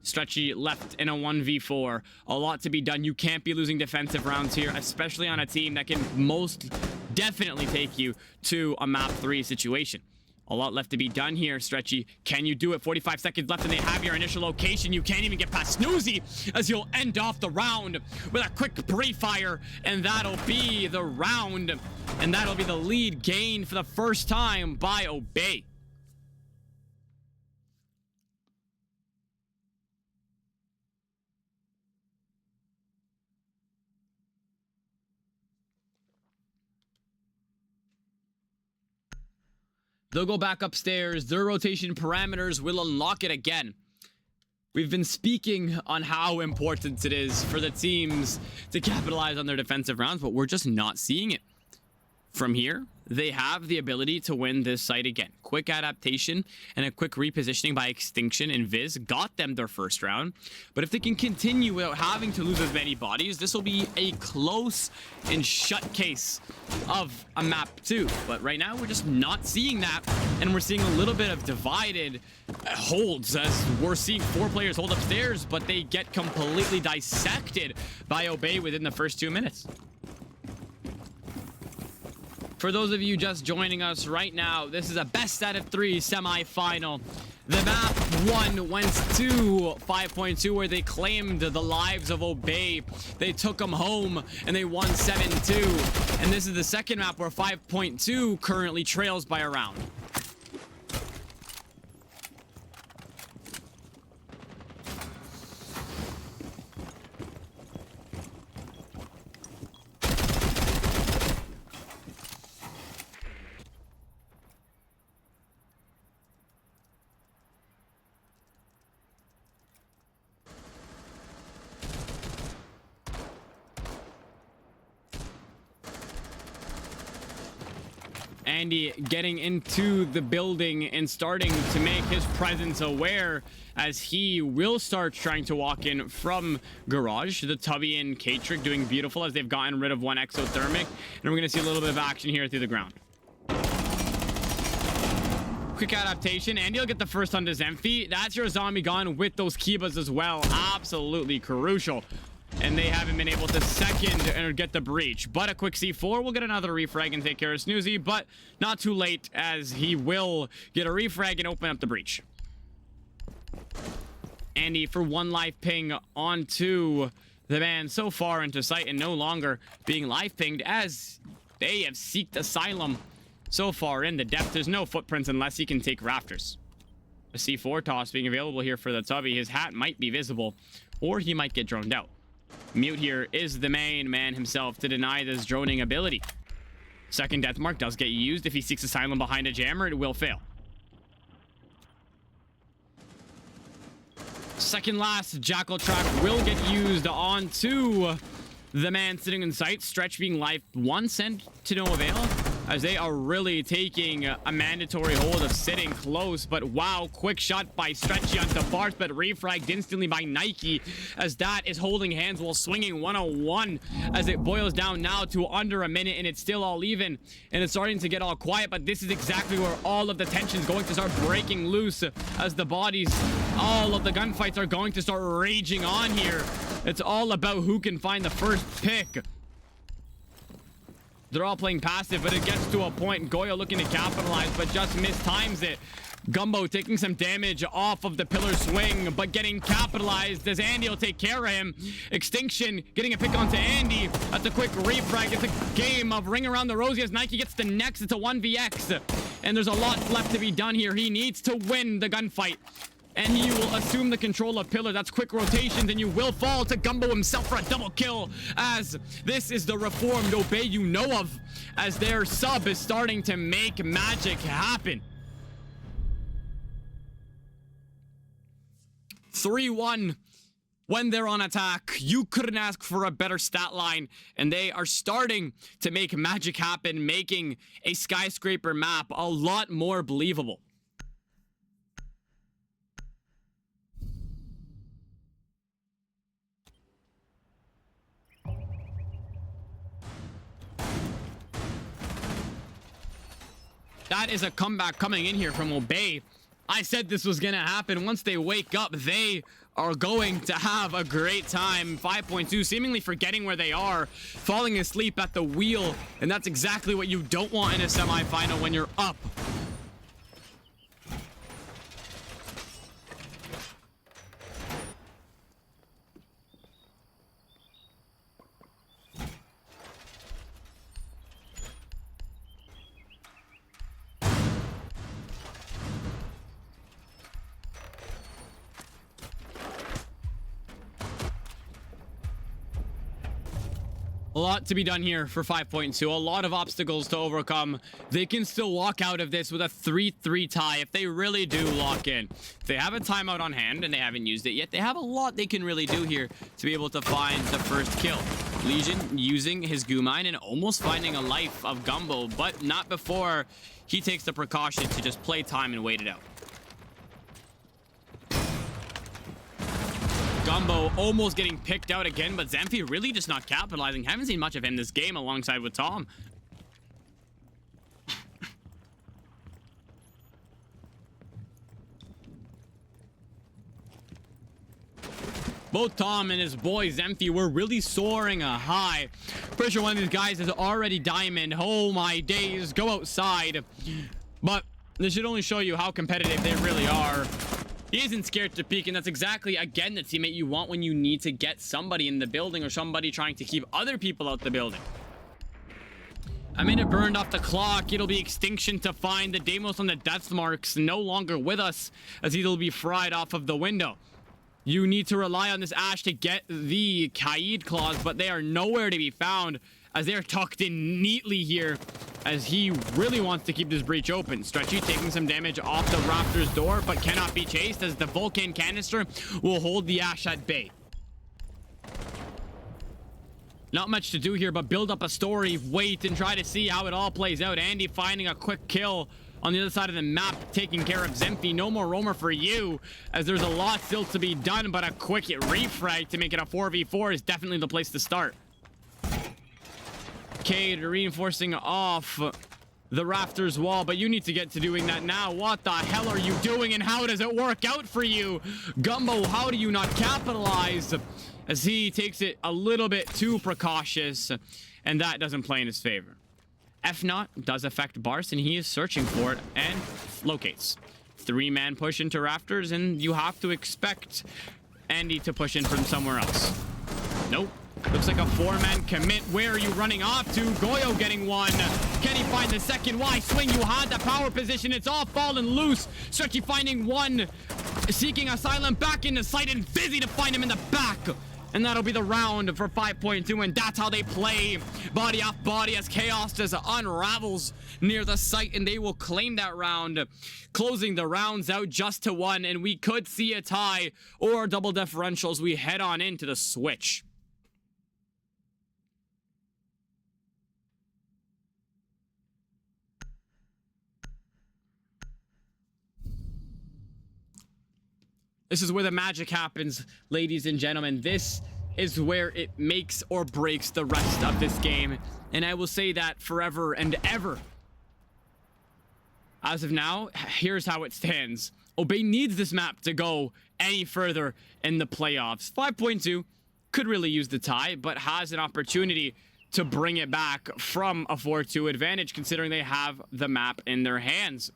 Stretchy left in a 1v4. A lot to be done. You can't be losing defensive rounds here, especially on a team that can most definitely take you to a map 3 situation. A lot left to be done here, Stretchy. Can you do it? 45 seconds left and they have your initial location. You can't even get past Snoozy as you'll end off the round with a quick pre-fire. And that'll be the round. And that'll be the lead gained for the first time by Obey. They'll go back upstairs. Their rotation parameters will unlock it again. We've been speaking on how important it is for the teams to capitalize on their defensive rounds, but we're just not seeing it. From here, they have the ability to win this site again. Quick adaptation and a quick repositioning by Extinction and Viz got them their first round. But if they can continue without having to lose as many bodies, this will be a close and shut case of a map too. But right now, we're just not seeing that. And we're seeing a little bit of divided holds as we're seeing 4 players hold upstairs, but they get completely dissected by Obey within the first 2 minutes. For those of you just joining us right now, this is a best out of 3 semi-final. The map 1 went to 5.2 where they claimed the lives of Obey. They took them home and they won 7-2. And this is the second map where 5.2 currently trails by a round. Andy getting into the building and starting to make his presence aware as he will start trying to walk in from garage. The Tubby and Katrick doing beautiful as they've gotten rid of one exothermic, and we're going to see a little bit of action here through the ground. Quick adaptation. Andy will get the first on Zemfi. That's your zombie gone with those Kibas as well. Absolutely crucial. And they haven't been able to second and get the breach. But a quick C4 will get another refrag and take care of Snoozy, but not too late as he will get a refrag and open up the breach. Andy for 1 life ping onto the man so far into sight and no longer being life pinged as they have seeked asylum so far in the depth. There's no footprints unless he can take rafters. A C4 toss being available here for the Tubby. His hat might be visible or he might get droned out. Mute here is the main man himself to deny this droning ability. Second death mark does get used. If he seeks asylum behind a jammer, it will fail. Second last Jackal track will get used onto the man sitting in sight. Stretch being life 1 sent to no avail as they are really taking a mandatory hold of sitting close. But wow, quick shot by Stretchy onto Bart, but refragged instantly by Nike as that is holding hands while swinging 101 as it boils down now to under a minute and it's still all even and it's starting to get all quiet. But this is exactly where all of the tension is going to start breaking loose as the bodies, all of the gunfights are going to start raging on here. It's all about who can find the first pick. They're all playing passive, but it gets to a point. Goyo looking to capitalize, but just mistimes it. Gumbo taking some damage off of the pillar swing, but getting capitalized as Andy will take care of him. Extinction getting a pick onto Andy. That's a quick refrag. It's a game of ring around the rosy as Nike gets the next. It's a 1vx, and there's a lot left to be done here. He needs to win the gunfight. And he will assume the control of Pillar. That's quick rotations, and you will fall to Gumbo himself for a double kill, as this is the reformed Obey you know of, as their sub is starting to make magic happen. 3-1 when they're on attack. You couldn't ask for a better stat line, and they are starting to make magic happen, making a skyscraper map a lot more believable. That is a comeback coming in here from Obey. I said this was gonna happen. Once they wake up, they are going to have a great time. 5.2 seemingly forgetting where they are, falling asleep at the wheel, and that's exactly what you don't want in a semifinal when you're up. lot to be done here for 5.2. A lot of obstacles to overcome. They can still walk out of this with a 3-3 tie if they really do lock in. If they have a timeout on hand and they haven't used it yet, they have a lot they can really do here to be able to find the first kill. Legion using his goo mine and almost finding a life of Gumbo, but not before he takes the precaution to just play time and wait it out. Gumbo almost getting picked out again, but Zemphy really just not capitalizing. Haven't seen much of him this game alongside with Tom. Both Tom and his boy Zemphy were really soaring a high. Pretty sure one of these guys is already diamond. Oh my days, go outside. But this should only show you how competitive they really are. He isn't scared to peek, and that's exactly, again, the teammate you want when you need to get somebody in the building or somebody trying to keep other people out the building. A minute burned off the clock. It'll be extinction to find the Deimos on the death marks no longer with us, as he'll be fried off of the window. You need to rely on this Ash to get the Kaid claws, but they are nowhere to be found as they're tucked in neatly here, as he really wants to keep this breach open. Stretchy taking some damage off the Raptor's door, but cannot be chased as the Vulcan canister will hold the Ash at bay. Not much to do here, but build up a story, wait, and try to see how it all plays out. Andy finding a quick kill on the other side of the map, taking care of Zemphy. No more roamer for you, as there's a lot still to be done, but a quick refrag to make it a 4v4 is definitely the place to start. Cade reinforcing off the Raptors wall, but you need to get to doing that now. What the hell are you doing, and how does it work out for you? Gumbo, how do you not capitalize? As he takes it a little bit too precautious, and that doesn't play in his favor. F0 does affect Bars, and he is searching for it and locates. 3-man push into Raptors, and you have to expect Andy to push in from somewhere else. Nope. Looks like a 4-man commit. Where are you running off to? Goyo getting one. Can he find the second? Why swing? You had the power position. It's all fallen loose. Stretchy finding one. Seeking asylum back into sight, and Fizzy to find him in the back. And that'll be the round for 5.2, and that's how they play. Body off body as Chaos just unravels near the site, and they will claim that round, closing the rounds out just to 1, and we could see a tie or double differential as we head on into the switch. This is where the magic happens, ladies and gentlemen. This is where it makes or breaks the rest of this game. And I will say that forever and ever. As of now, here's how it stands. Obey needs this map to go any further in the playoffs. 5.2 could really use the tie, but has an opportunity to bring it back from a 4-2 advantage, considering they have the map in their hands.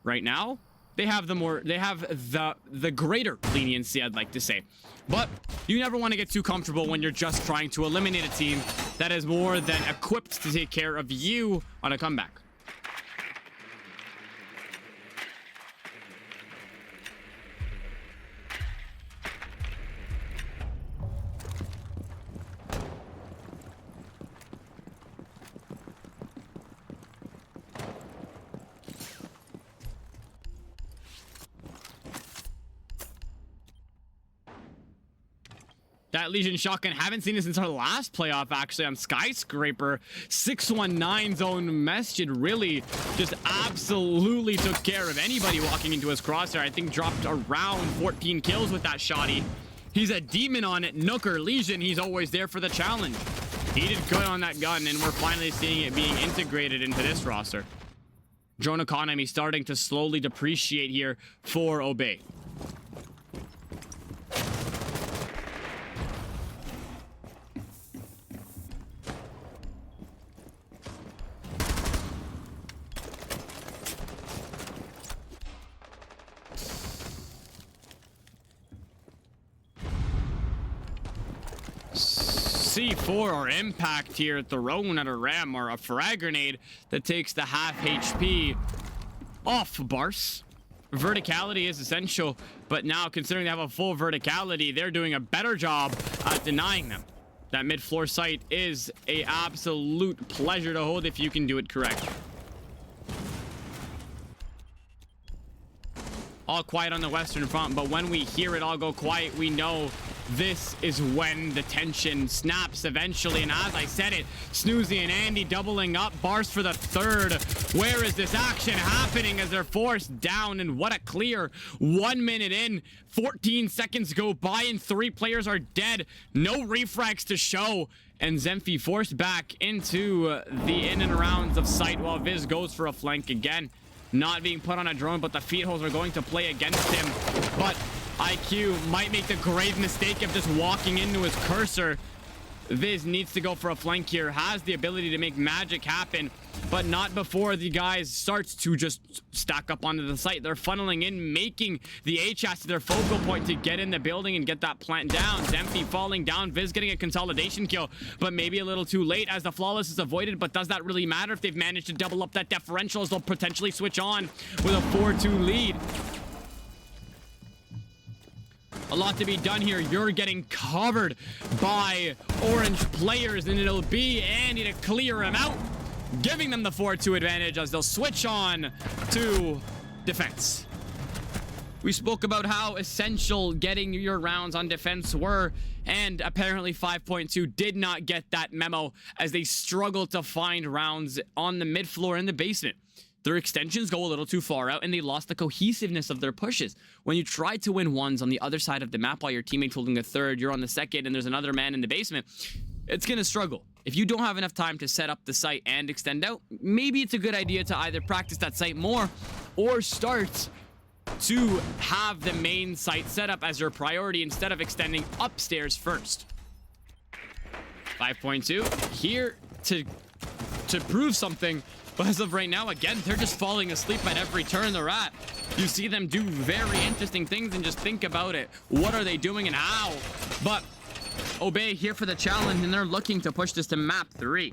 Right now, they have the greater leniency, I'd like to say. But you never want to get too comfortable when you're just trying to eliminate a team that is more than equipped to take care of you on a comeback. That Legion shotgun, haven't seen it since our last playoff, actually, on Skyscraper. 619 zone message really just absolutely took care of anybody walking into his crosshair. I think dropped around 14 kills with that shotty. He's a demon on it. Nooker Legion, he's always there for the challenge. He did good on that gun, and we're finally seeing it being integrated into this roster. Drone economy starting to slowly depreciate here for Obey. C4 or impact here, thrown at a ram or a frag grenade that takes the half HP off Bars. Verticality is essential, but now considering they have a full verticality, they're doing a better job at denying them. That mid-floor site is a absolute pleasure to hold if you can do it correct. All quiet on the Western Front, but when we hear it all go quiet, we know this is when the tension snaps eventually. And as I said it, Snoozy and Andy doubling up. Bars for the third. Where is this action happening as they're forced down? And what a clear 1 minute in. 14 seconds go by and 3 players are dead. No refrags to show. And Zemfi forced back into the in and arounds of sight while Viz goes for a flank again. Not being put on a drone, but the feed holes are going to play against him. But IQ might make the grave mistake of just walking into his cursor. Viz needs to go for a flank here. Has the ability to make magic happen, but not before the guys starts to just stack up onto the site. They're funneling in, making the HMC their focal point to get in the building and get that plant down. Zemfi falling down. Viz getting a consolidation kill, but maybe a little too late as the flawless is avoided. But does that really matter if they've managed to double up that differential as they'll potentially switch on with a 4-2 lead? A lot to be done here. You're getting covered by orange players, and it'll be Andy to clear him out, giving them the 4-2 advantage as they'll switch on to defense. We spoke about how essential getting your rounds on defense were, and apparently 5.2 did not get that memo as they struggled to find rounds on the mid floor in the basement. Their extensions go a little too far out, and they lost the cohesiveness of their pushes. When you try to win ones on the other side of the map while your teammate's holding a third, you're on the second, and there's another man in the basement, it's going to struggle. If you don't have enough time to set up the site and extend out, maybe it's a good idea to either practice that site more or start to have the main site set up as your priority instead of extending upstairs first. 5.2 here to prove something. But as of right now, again, they're just falling asleep at every turn they're at. You see them do very interesting things and just think about it. What are they doing and how? But Obey here for the challenge, and they're looking to push this to map 3.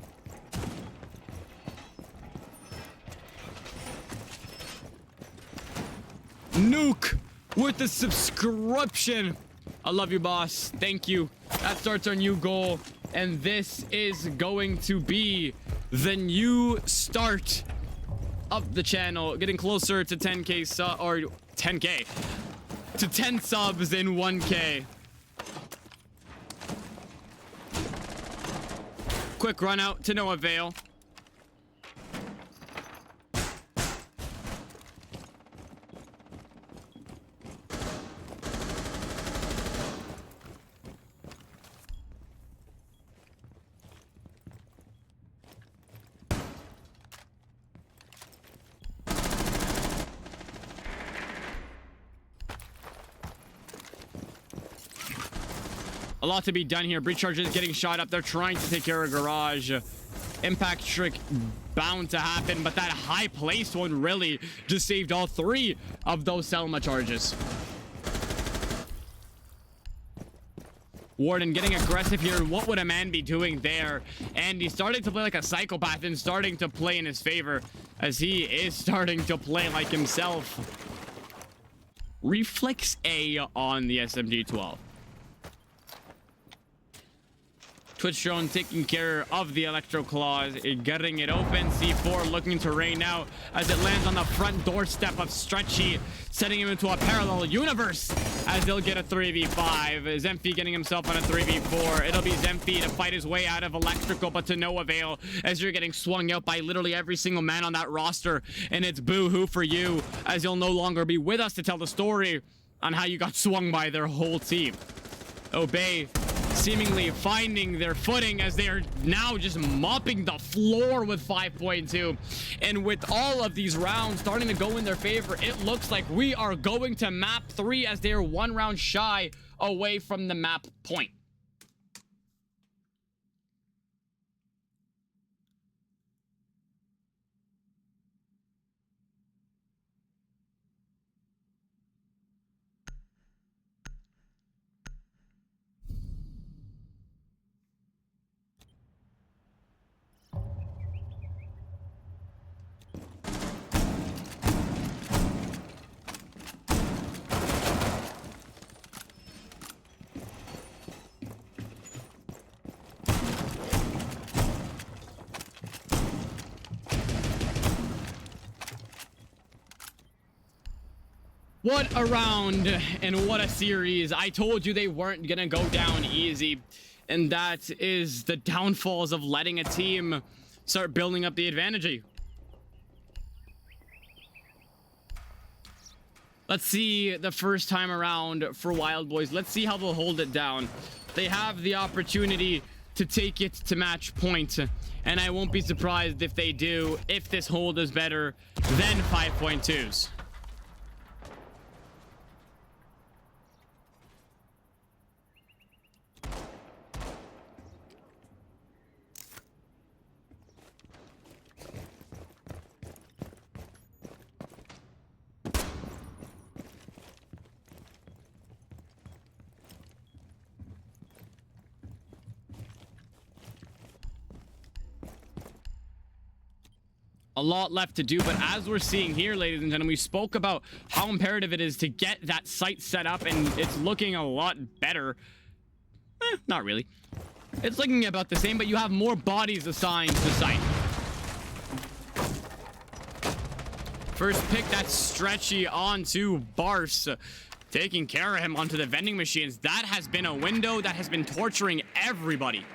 Nuke with the subscription. I love you, boss. Thank you. That starts our new goal. And this is going to be the new start of the channel. Getting closer to 10k or 10k to 10 subs in 1k. Quick run out to no avail. A lot to be done here. Breach charges getting shot up. They're trying to take care of garage. Impact trick bound to happen, but that high placed one really just saved all 3 of those Selma charges. Warden getting aggressive here. What would a man be doing there? And he's starting to play like a psychopath and starting to play in his favor as he is starting to play like himself. Reflex A on the SMG-12. Twitch drone taking care of the electro claws, getting it open. C4 looking to rain out as it lands on the front doorstep of Stretchy, setting him into a parallel universe as they'll get a 3v5. Zemfi getting himself on a 3v4. It'll be Zemfi to fight his way out of electrical, but to no avail as you're getting swung out by literally every single man on that roster. And it's boo-hoo for you as you'll no longer be with us to tell the story on how you got swung by their whole team. Obey seemingly finding their footing as they are now just mopping the floor with 5.2. And with all of these rounds starting to go in their favor, it looks like we are going to map 3 as they are 1 round shy away from the map point. What a round and what a series. I told you they weren't gonna go down easy. And that is the downfalls of letting a team start building up the advantage. Let's see the first time around for Wild Boys. Let's see how they'll hold it down. They have the opportunity to take it to match point. And I won't be surprised if they do, if this hold is better than 5.2's. A lot left to do, but as we're seeing here, ladies and gentlemen, we spoke about how imperative it is to get that site set up, and it's looking a lot better. Not really. It's looking about the same, but you have more bodies assigned to site. First pick, that's Stretchy onto Barce, taking care of him onto the vending machines. That has been a window that has been torturing everybody.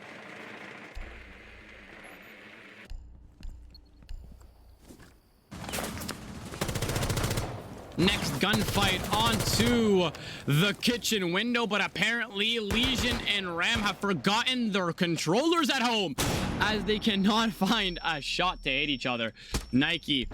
Next gunfight onto the kitchen window, but apparently Legion and Ram have forgotten their controllers at home as they cannot find a shot to hit each other. Nike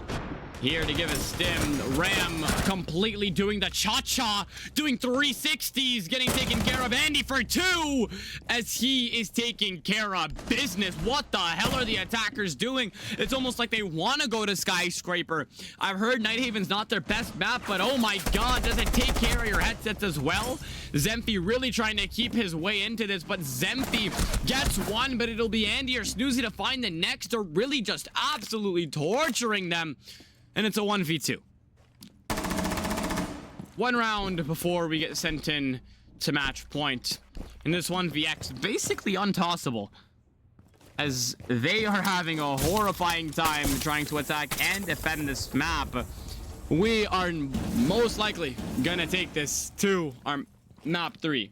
here to give a stim. Ram completely doing the cha-cha, doing 360s, getting taken care of. Andy for 2 as he is taking care of business. What the hell are the attackers doing? It's almost like they want to go to Skyscraper. I've heard Nighthaven's not their best map, but oh my god, does it take care of your headsets as well? Zemphy really trying to keep his way into this, but Zemphy gets one, but it'll be Andy or Snoozy to find the next. They're really just absolutely torturing them. And it's a 1v2. One round before we get sent in to match point. And this 1vx basically untossable, as they are having a horrifying time trying to attack and defend this map. We are most likely gonna take this to our map 3.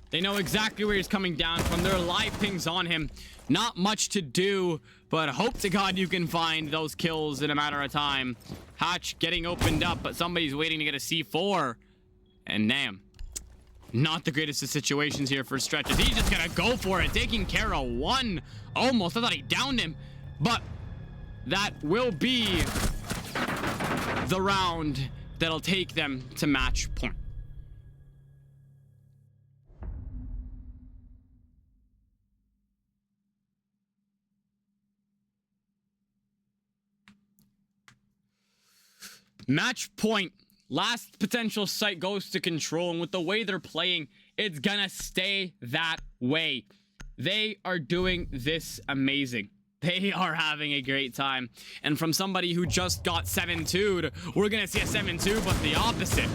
They know exactly where he's coming down from. Their live pings on him. Not much to do, but hope to God you can find those kills in a matter of time. Hatch getting opened up, but somebody's waiting to get a C4. And damn, not the greatest of situations here for Stretches. He's just gonna go for it, taking care of one. Almost, I thought he downed him. But that will be the round that'll take them to match point. Match point. Last potential site goes to Control, and with the way they're playing, it's gonna stay that way. They are doing this amazing. They are having a great time. And from somebody who just got 7-2'd, we're gonna see a 7-2, but the opposite.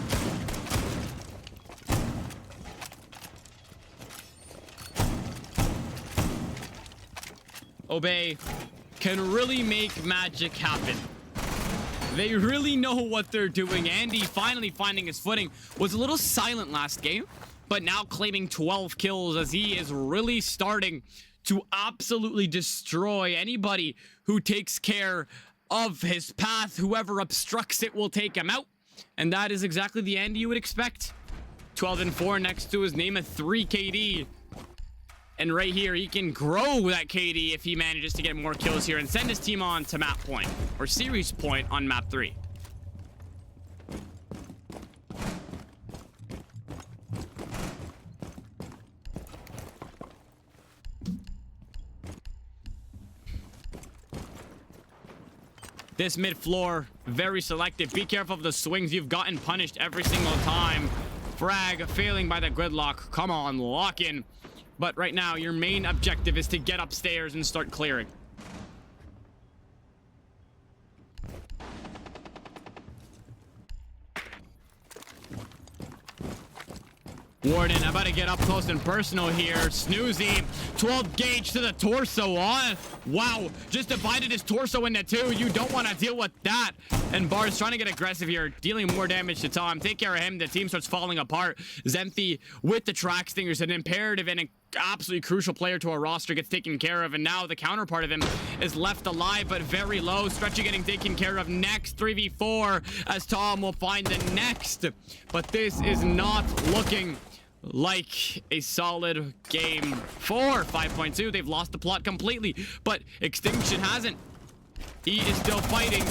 Obey can really make magic happen. They really know what they're doing. Andy finally finding his footing. Was a little silent last game, but now claiming 12 kills as he is really starting to absolutely destroy anybody who takes care of his path. Whoever obstructs it will take him out. And that is exactly the Andy you would expect. 12-4 next to his name, a 3 KD. And right here, he can grow that KD if he manages to get more kills here and send his team on to map point, or series point on map 3. This mid floor, very selective. Be careful of the swings. You've gotten punished every single time. Frag failing by the gridlock. Come on, lock in. But right now, your main objective is to get upstairs and start clearing. Warden about to get up close and personal here. Snoozy, 12 gauge to the torso on. Wow, just divided his torso into two. You don't want to deal with that. And Bar's trying to get aggressive here, dealing more damage to Tom. Take care of him. The team starts falling apart. Zenthi with the track stingers, an imperative and an absolutely crucial player to our roster, gets taken care of. And now the counterpart of him is left alive, but very low. Stretchy getting taken care of next. 3v4 as Tom will find the next. But this is not looking like a solid game for 5.2. They've lost the plot completely, but Extinction hasn't. He is still fighting,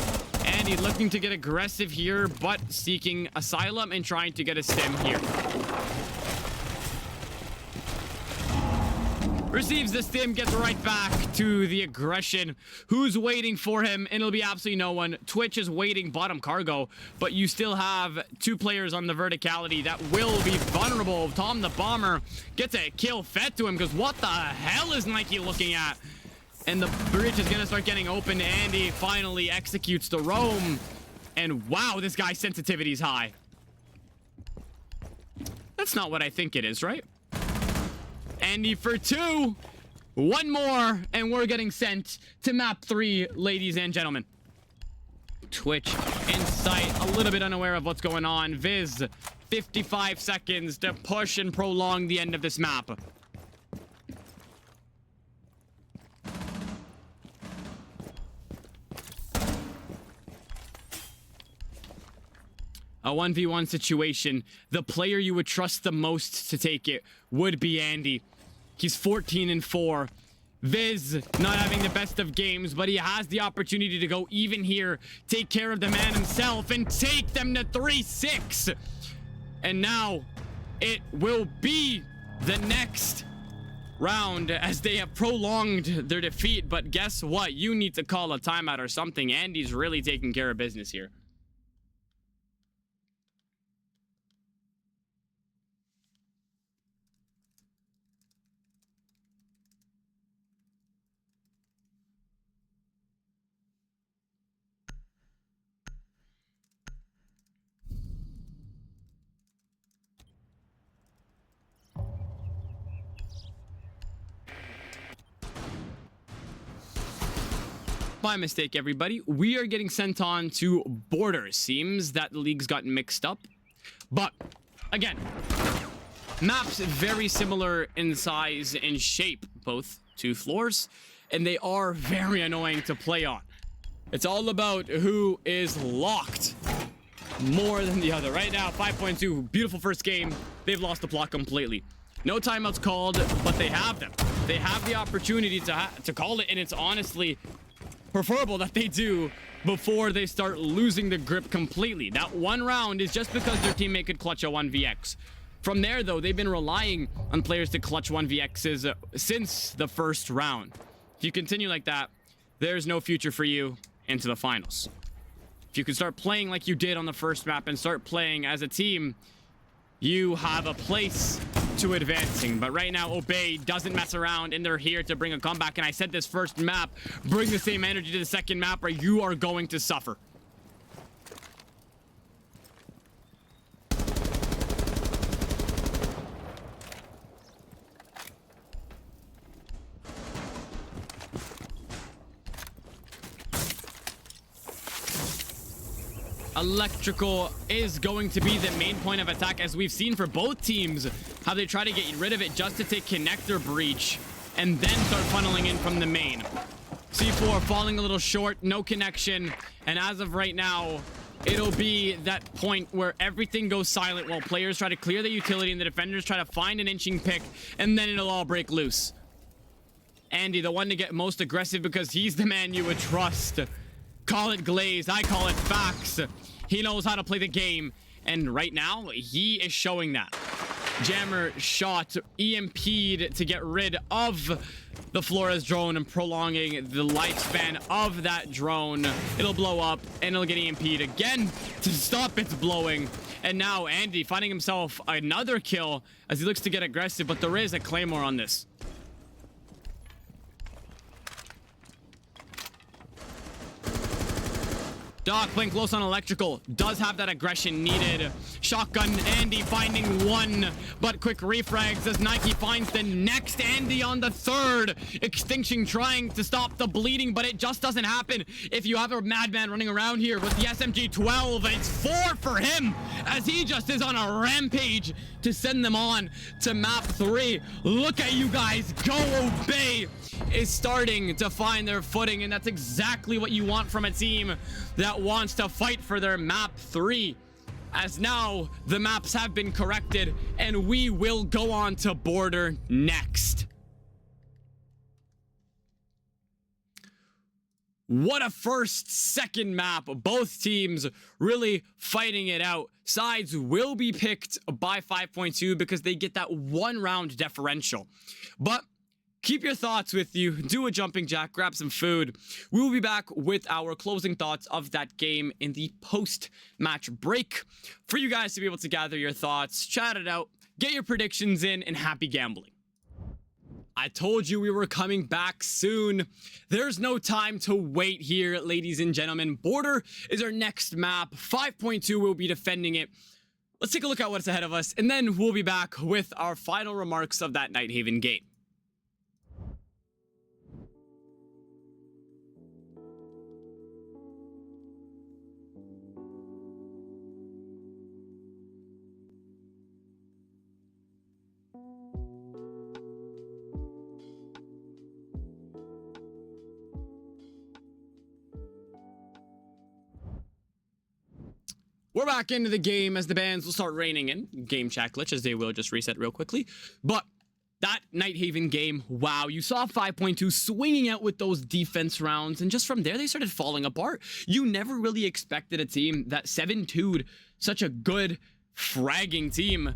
and he's looking to get aggressive here, but seeking asylum and trying to get a stem here. Receives the stim, gets right back to the aggression. Who's waiting for him? And it'll be absolutely no one. Twitch is waiting bottom cargo, but you still have two players on the verticality that will be vulnerable. Tom the Bomber gets a kill fed to him, because what the hell is Nike looking at? And the bridge is going to start getting open. Andy finally executes the roam. And wow, this guy's sensitivity is high. That's not what I think it is, right? Andy for two. One more, and we're getting sent to map 3, ladies and gentlemen. Twitch in sight, a little bit unaware of what's going on. Viz, 55 seconds to push and prolong the end of this map. A 1v1 situation. The player you would trust the most to take it would be Andy. He's 14-4. Viz not having the best of games, but he has the opportunity to go even here, take care of the man himself, and take them to 3-6. And now it will be the next round as they have prolonged their defeat. But guess what? You need to call a timeout or something. Andy's really taking care of business here. My mistake, everybody. We are getting sent on to Borders. Seems that the leagues got mixed up. But, again, maps very similar in size and shape. Both 2 floors. And they are very annoying to play on. It's all about who is locked more than the other. Right now, 5.2, beautiful first game. They've lost the plot completely. No timeouts called, but they have them. They have the opportunity to call it, and it's honestly preferable that they do before they start losing the grip completely. That one round is just because their teammate could clutch a 1vx. From there, though, they've been relying on players to clutch 1vx's since the first round. If you continue like that, there's no future for you into the finals. If you can start playing like you did on the first map and start playing as a team, you have a place to advancing. But right now, Obey doesn't mess around, and they're here to bring a comeback. And I said this first map, bring the same energy to the second map, or you are going to suffer. Electrical is going to be the main point of attack, as we've seen for both teams, how they try to get rid of it just to take connector breach and then start funneling in from the main. C4 falling a little short, no connection, and as of right now, it'll be that point where everything goes silent while players try to clear the utility and the defenders try to find an inching pick, and then it'll all break loose. Andy, the one to get most aggressive because he's the man you would trust. Call it glazed, I call it facts. He knows how to play the game, and right now, he is showing that. Jammer shot, EMP'd to get rid of the Flores drone and prolonging the lifespan of that drone. It'll blow up, and it'll get EMP'd again to stop its blowing. And now Andy finding himself another kill as he looks to get aggressive, but there is a Claymore on this. Doc playing close on electrical. Does have that aggression needed. Shotgun Andy finding one, but quick refrags as Nike finds the next Andy on the third. Extinction trying to stop the bleeding, but it just doesn't happen if you have a madman running around here with the SMG 12. It's 4 for him as he just is on a rampage to send them on to map 3. Look at you guys go. Obey is starting to find their footing, and that's exactly what you want from a team that wants to fight for their map 3. As now the maps have been corrected and we will go on to border next. What a second map. Both teams really fighting it out. Sides will be picked by 5.2 because they get that 1 round differential. But keep your thoughts with you. Do a jumping jack, grab some food. We will be back with our closing thoughts of that game in the post-match break for you guys to be able to gather your thoughts, chat it out, get your predictions in, and happy gambling. I told you we were coming back soon. There's no time to wait here, ladies and gentlemen. Border is our next map. 5.2 will be defending it. Let's take a look at what's ahead of us, and then we'll be back with our final remarks of that Nighthaven game. We're back into the game as the bans will start raining in. Game chat glitch as they will just reset real quickly. But that Nighthaven game, wow, you saw 5.2 swinging out with those defense rounds, and just from there they started falling apart. You never really expected a team that 7-2'd such a good fragging team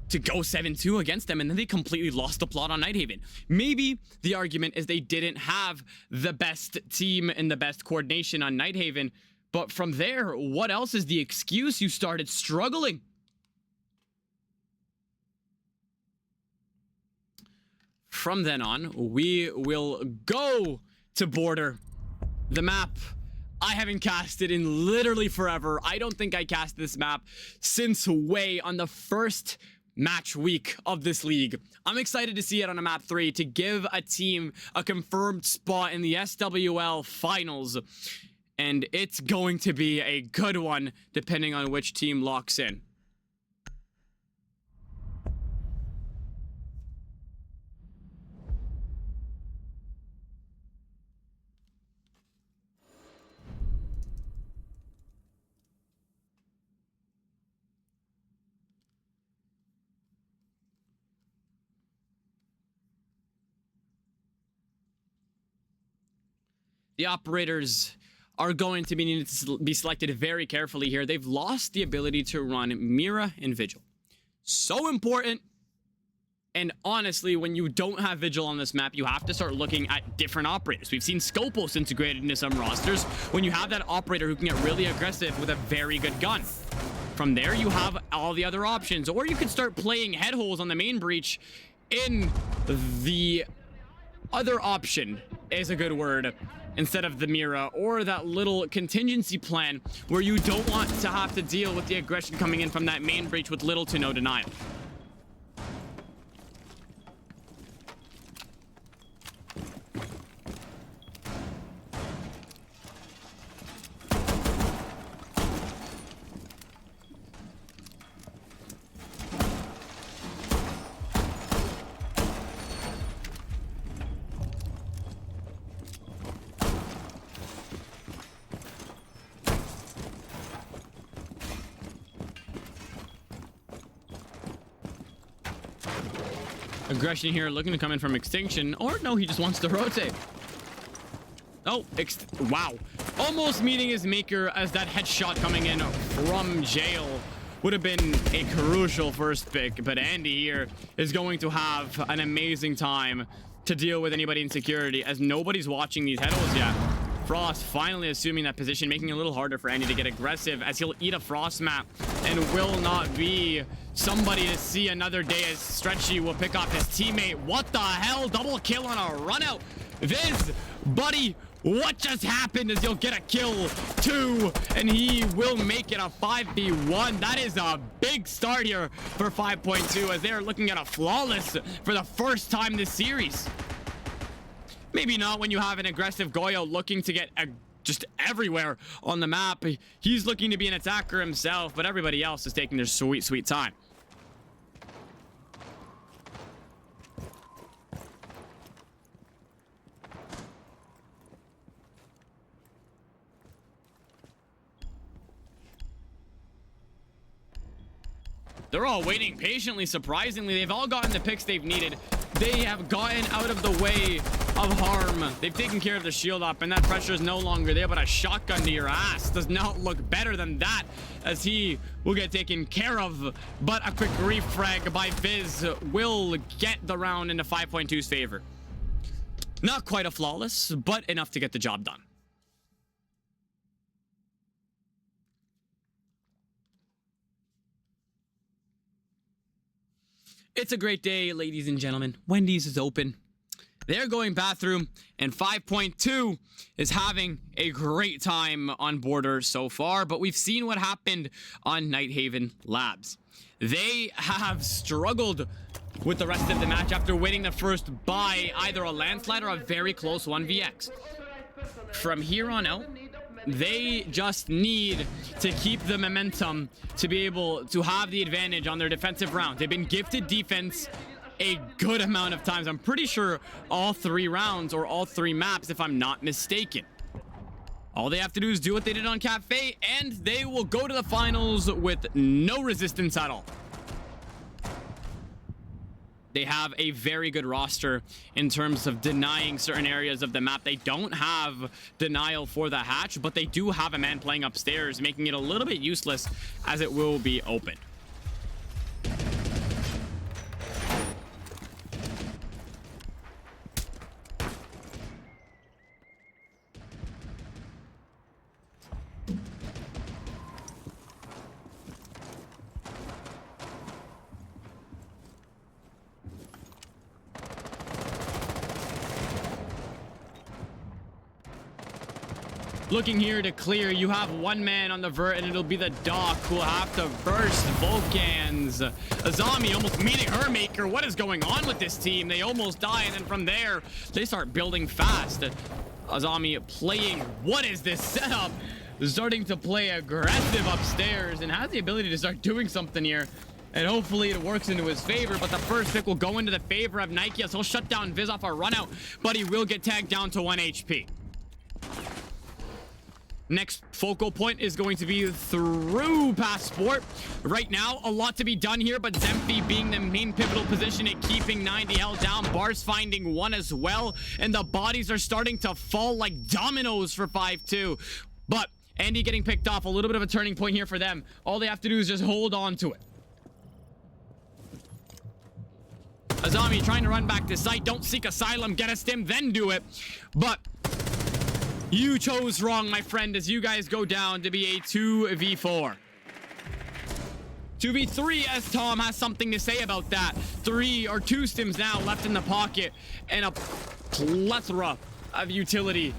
to go 7-2 against them, and then they completely lost the plot on Nighthaven. Maybe the argument is they didn't have the best team and the best coordination on Nighthaven. But from there, what else is the excuse? You started struggling. From then on, we will go to border. The map I haven't casted in literally forever. I don't think I cast this map since way on the first match week of this league. I'm excited to see it on a map 3 to give a team a confirmed spot in the SWL finals. And it's going to be a good one, depending on which team locks in. The operators are going to be needed to be selected very carefully here. They've lost the ability to run Mira and Vigil. So important. And honestly, when you don't have Vigil on this map, you have to start looking at different operators. We've seen Scopos integrated into some rosters when you have that operator who can get really aggressive with a very good gun. From there, you have all the other options. Or you could start playing head holes on the main breach in the other option is a good word. Instead of the Mira, or that little contingency plan where you don't want to have to deal with the aggression coming in from that main breach with little to no denial. Aggression here looking to come in from Extinction, or no, he just wants to rotate. Oh, wow. Almost meeting his maker as that headshot coming in from jail would have been a crucial first pick, but Andy here is going to have an amazing time to deal with anybody in security as nobody's watching these head holes yet. Frost finally assuming that position, making it a little harder for Andy to get aggressive as he'll eat a Frost map and will not be somebody to see another day as Stretchy will pick off his teammate. What the hell? Double kill on a run out Viz, buddy, what just happened is you'll get a kill, 2, and he will make it a 5v1. That is a big start here for 5.2 as they're looking at a flawless for the first time this series. Maybe not when you have an aggressive Goyo looking to get just everywhere on the map. He's looking to be an attacker himself, but everybody else is taking their sweet, sweet time. They're all waiting patiently, surprisingly. They've all gotten the picks they've needed. They have gotten out of the way of harm. They've taken care of the shield up, and that pressure is no longer there, but a shotgun to your ass does not look better than that, as he will get taken care of. But a quick refrag by Viz will get the round into 5.2's favor. Not quite a flawless, but enough to get the job done. It's a great day, ladies and gentlemen. Wendy's is open. They're going bathroom, and 5.2 is having a great time on border so far, but we've seen what happened on Nighthaven Labs. They have struggled with the rest of the match after winning the first by either a landslide or a very close 1vx. From here on out, they just need to keep the momentum to be able to have the advantage on their defensive round. They've been gifted defense a good amount of times. I'm pretty sure all 3 rounds or all 3 maps, if I'm not mistaken. All they have to do is do what they did on Cafe, and they will go to the finals with no resistance at all. They have a very good roster in terms of denying certain areas of the map. They don't have denial for the hatch, but they do have a man playing upstairs, making it a little bit useless as it will be open. Looking here to clear, you have one man on the vert, and it'll be the Doc who will have to burst Vulcans. Azami almost meeting her maker. What is going on with this team? They almost die, and then from there, they start building fast. Azami playing, what is this setup? Starting to play aggressive upstairs and has the ability to start doing something here. And hopefully it works into his favor, but the first pick will go into the favor of Nike as he'll shut down Viz off a run out, but he will get tagged down to 1 HP. Next focal point is going to be through Passport. Right now, a lot to be done here, but Zemphy being the main pivotal position at keeping 90 held down. Bars finding 1 as well, and the bodies are starting to fall like dominoes for 5-2. But Andy getting picked off, a little bit of a turning point here for them. All they have to do is just hold on to it. Azami trying to run back to site. Don't seek asylum, get a stim, then do it. But you chose wrong, my friend, as you guys go down to be a 2v4. 2v3, as Tom has something to say about that. 3 or 2 stims now left in the pocket, and a plethora of utility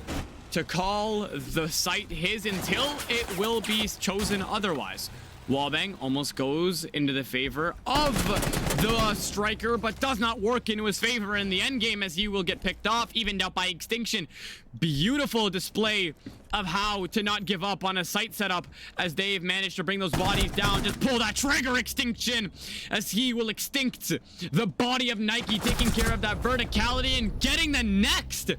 to call the site his until it will be chosen otherwise. Wallbang almost goes into the favor of the striker, but does not work into his favor in the end game as he will get picked off, evened out by Extinction. Beautiful display of how to not give up on a site setup as they've managed to bring those bodies down. Just pull that trigger, Extinction, as he will extinct the body of Nike, taking care of that verticality and getting the next.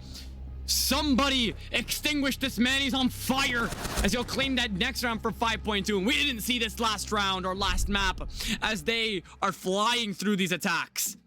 Somebody extinguish this man. He's on fire as he'll claim that next round for 5.2. And we didn't see this last round or last map as they are flying through these attacks.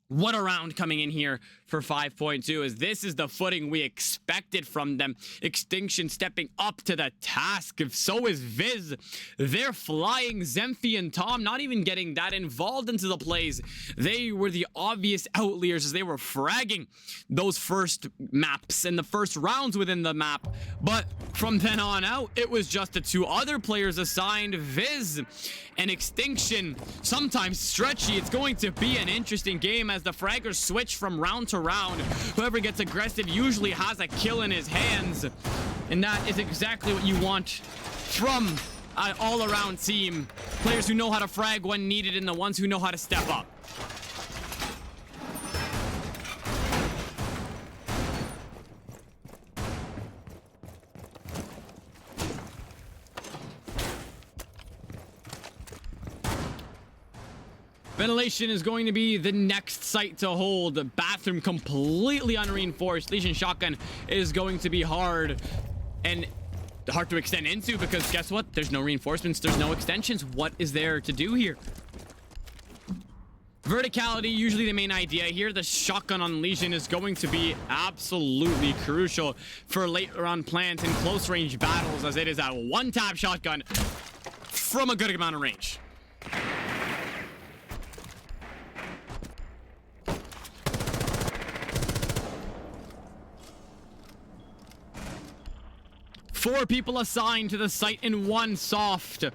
What a round coming in here for 5.2, as this is the footing we expected from them. Extinction stepping up to the task. So is Viz. They're flying. Zemphy and Tom not even getting that involved into the plays. They were the obvious outliers as they were fragging those first maps and the first rounds within the map. But from then on out, it was just the 2 other players assigned, Viz and Extinction. Sometimes stretchy. It's going to be an interesting game as as the fraggers switch from round to round. Whoever gets aggressive usually has a kill in his hands. And that is exactly what you want from an all-around team. Players who know how to frag when needed and the ones who know how to step up. Ventilation is going to be the next site to hold. The bathroom completely unreinforced. Legion shotgun is going to be hard and hard to extend into because guess what? There's no reinforcements. There's no extensions. What is there to do here? Verticality, usually the main idea here. The shotgun on Legion is going to be absolutely crucial for late round plants and close range battles as it is a one-tap shotgun from a good amount of range. Four people assigned to the site and one soft,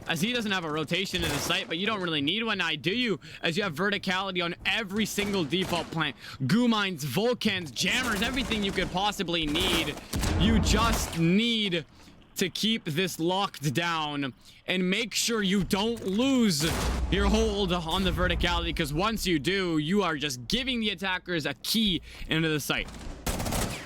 as he doesn't have a rotation in the site, but you don't really need one now, do you? As you have verticality on every single default plant. Goo mines, volcans, jammers, everything you could possibly need. You just need to keep this locked down and make sure you don't lose your hold on the verticality, because once you do, you are just giving the attackers a key into the site.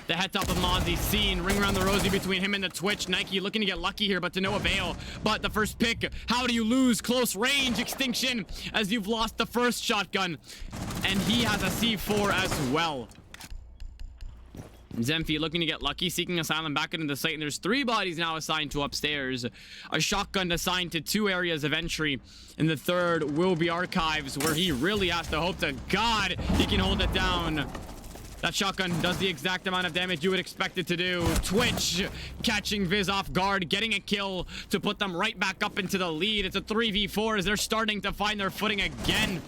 The head top of Mozzie seen. Ring around the rosy between him and the Twitch. Nike looking to get lucky here, but to no avail. But the first pick, how do you lose? Close range extinction as you've lost the first shotgun. And he has a C4 as well. Zemfi looking to get lucky, seeking asylum back into the site, and there's 3 bodies now assigned to upstairs. A shotgun assigned to 2 areas of entry, and the third will be archives, where he really has to hope to God he can hold it down. That shotgun does the exact amount of damage you would expect it to do. Twitch catching Viz off guard, getting a kill to put them right back up into the lead. It's a 3v4 as they're starting to find their footing again.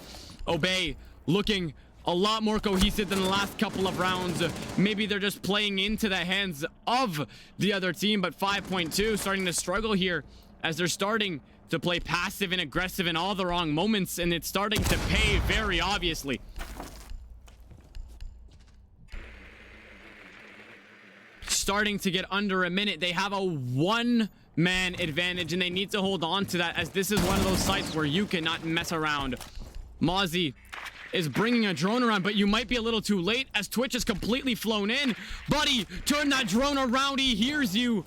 Obey looking a lot more cohesive than the last couple of rounds. Maybe they're just playing into the hands of the other team, but 5.2 starting to struggle here as they're starting to play passive and aggressive in all the wrong moments, and it's starting to pay very obviously. Starting to get under a minute. They have a 1-man advantage and they need to hold on to that, as this is one of those sites where you cannot mess around. Mozzie is bringing a drone around, but you might be a little too late as Twitch is completely flown in. Buddy, turn that drone around. He hears you.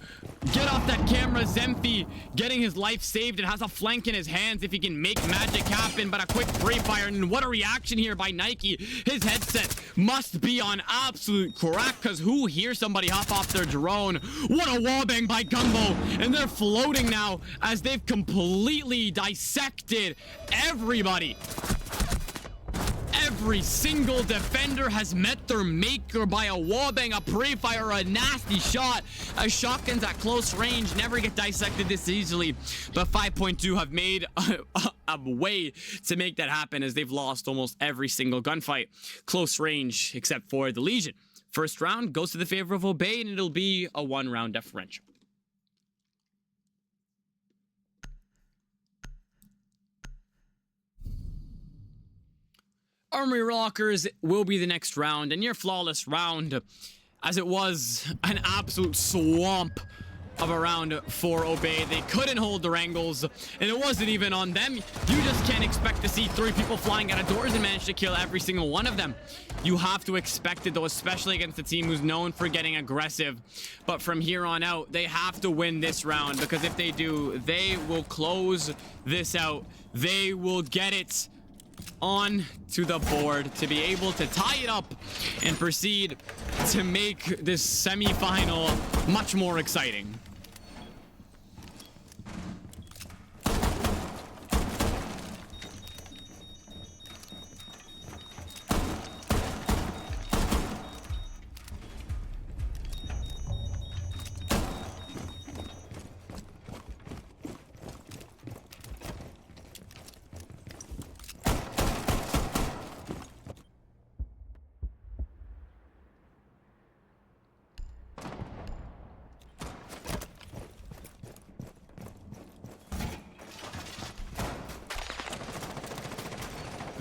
Get off that camera. Zemfi getting his life saved and has a flank in his hands if he can make magic happen, but a quick free fire, and what a reaction here by Nike. His headset must be on absolute crack, because who hears somebody hop off their drone? What a wallbang by Gumbo, and they're floating now as they've completely dissected everybody. Every single defender has met their maker by a wallbang, a pre-fire, a nasty shot. As shotguns at close range never get dissected this easily, but 5.2 have made a way to make that happen, as they've lost almost every single gunfight close range except for the Legion. First round goes to the favor of Obey, and it'll be a 1-round differential. Armory Lockers will be the next round, and your flawless round, as it was an absolute swamp of a round for Obey. They couldn't hold the Wrangles, and it wasn't even on them. You just can't expect to see 3 people flying out of doors and manage to kill every single one of them. You have to expect it, though, especially against a team who's known for getting aggressive. But from here on out, they have to win this round, because if they do, they will close this out. They will get it on to the board to be able to tie it up and proceed to make this semi-final much more exciting.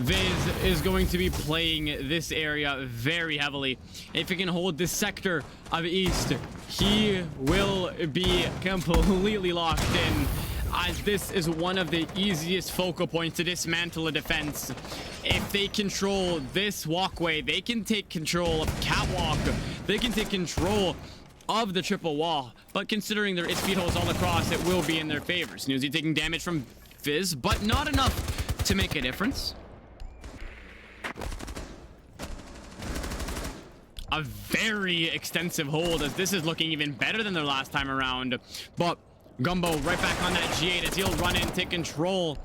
Viz is going to be playing this area very heavily. If he can hold this sector of East, he will be completely locked in, as this is one of the easiest focal points to dismantle a defense. If they control this walkway, they can take control of Catwalk. They can take control of the triple wall. But considering there is speed holes all across, it will be in their favor. Snoozy taking damage from Viz, but not enough to make a difference. A very extensive hold, as this is looking even better than their last time around. But Gumbo right back on that G8 as he'll run in, take control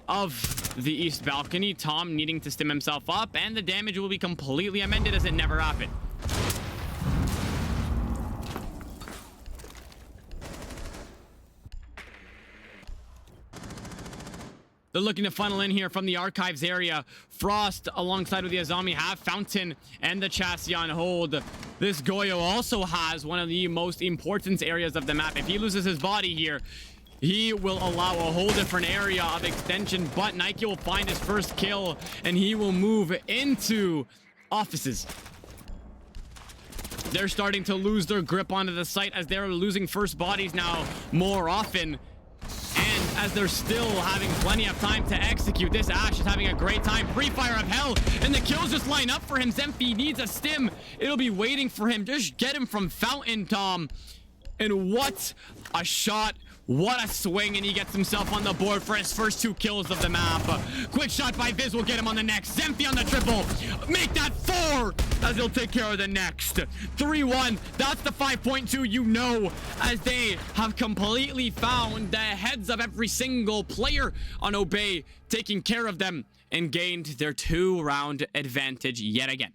of the east balcony. Tom needing to stim himself up, and the damage will be completely amended as it never happened. They're looking to funnel in here from the archives area. Frost alongside with the Azami have Fountain and the chassis on hold. This Goyo also has one of the most important areas of the map. If he loses his body here, he will allow a whole different area of extension, but Nike will find his first kill and he will move into offices. They're starting to lose their grip onto the site as they're losing first bodies now more often. And as they're still having plenty of time to execute, this Ash is having a great time. Pre-fire of hell, and the kills just line up for him. Zemfi needs a stim. It'll be waiting for him. Just get him from Fountain, Tom. And what a shot. What a swing, and he gets himself on the board for his first 2 kills of the map. Quick shot by Viz will get him on the next. Zemfi on the triple. Make that 4 as he'll take care of the next. 3-1. That's the 5.2 you know, as they have completely found the heads of every single player on Obey, taking care of them, and gained their 2-round advantage yet again.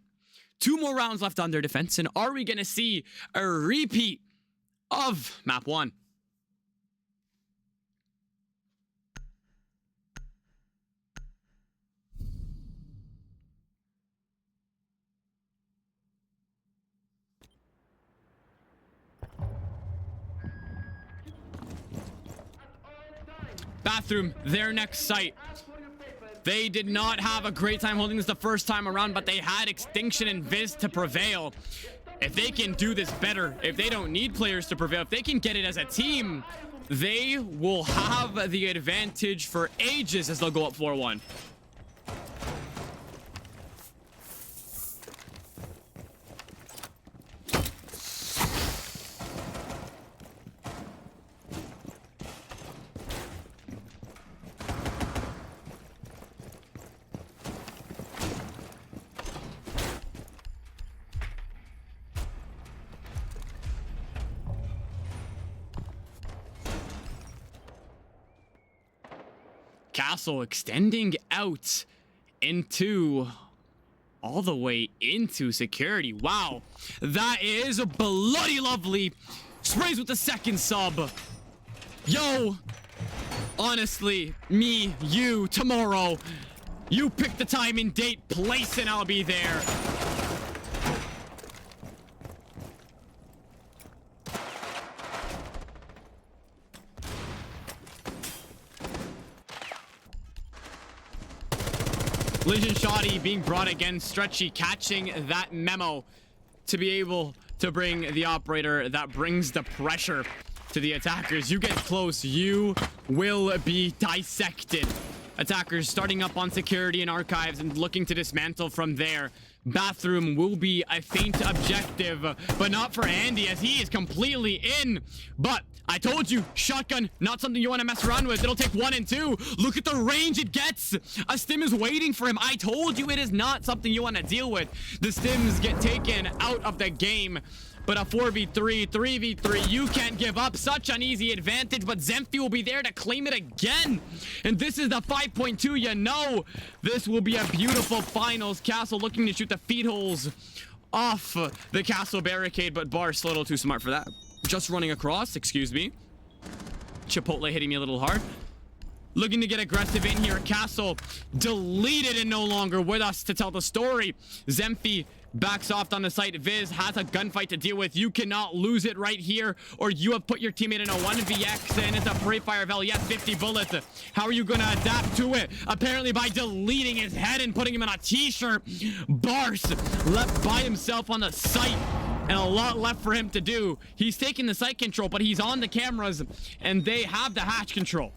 2 more rounds left on their defense, and are we going to see a repeat of map 1? Bathroom, their next site. They did not have a great time holding this the first time around, but they had Extinction and Viz to prevail. If they can do this better, if they don't need players to prevail, if they can get it as a team, they will have the advantage for ages as they'll go up 4-1. Castle extending out into all the way into security. Wow, that is a bloody lovely. Sprays with the second sub. Yo, honestly, me, you, tomorrow, you pick the time and date, place, and I'll be there. Legion Shoddy being brought again. Stretchy catching that memo to be able to bring the operator that brings the pressure to the attackers. You get close, you will be dissected. Attackers starting up on security and archives and looking to dismantle from there. Bathroom will be a faint objective, but not for Andy as he is completely in. But I told you, shotgun, not something you want to mess around with. It'll take 1 and 2. Look at the range it gets. A stim is waiting for him. I told you it is not something you want to deal with. The stims get taken out of the game. But a 4v3, 3v3, you can't give up such an easy advantage, but Zemfi will be there to claim it again. And this is the 5.2, you know. This will be a beautiful finals. Castle looking to shoot the feed holes off the castle barricade, but Bar's a little too smart for that. Just running across, excuse me. Chipotle hitting me a little hard. looking to get aggressive in here. Castle deleted and no longer with us to tell the story. Zemphy backs off on the site. Viz has a gunfight to deal with. You cannot lose it right here, or you have put your teammate in a 1vx, and it's a pre-fire of hell. Yes, 50 bullets. How are you going to adapt to it? Apparently by deleting his head and putting him in a t-shirt. Bars left by himself on the site, and a lot left for him to do. He's taking the site control, but he's on the cameras, and they have the hatch control.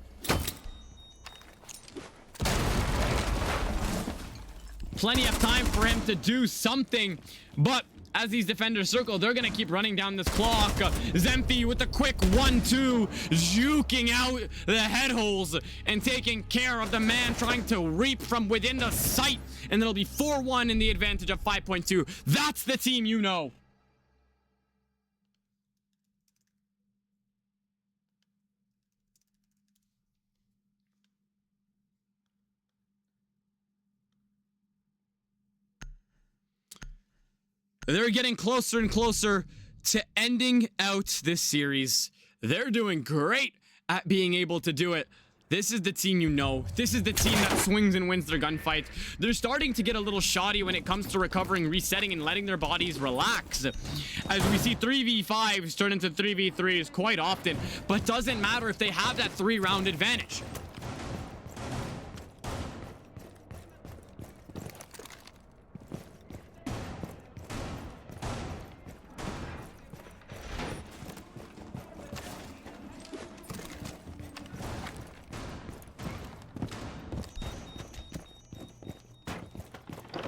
Plenty of time for him to do something, but as these defenders circle, they're gonna keep running down this clock. Zemphy with the quick 1-2, juking out the head holes and taking care of the man trying to reap from within the site, and it'll be 4-1 in the advantage of 5.2. That's the team you know. They're getting closer and closer to ending out this series. They're doing great at being able to do it. This is the team you know. This is the team that swings and wins their gunfights. They're starting to get a little shoddy when it comes to recovering, resetting, and letting their bodies relax. As we see 3v5s turn into 3v3s quite often, but doesn't matter if they have that 3-round advantage.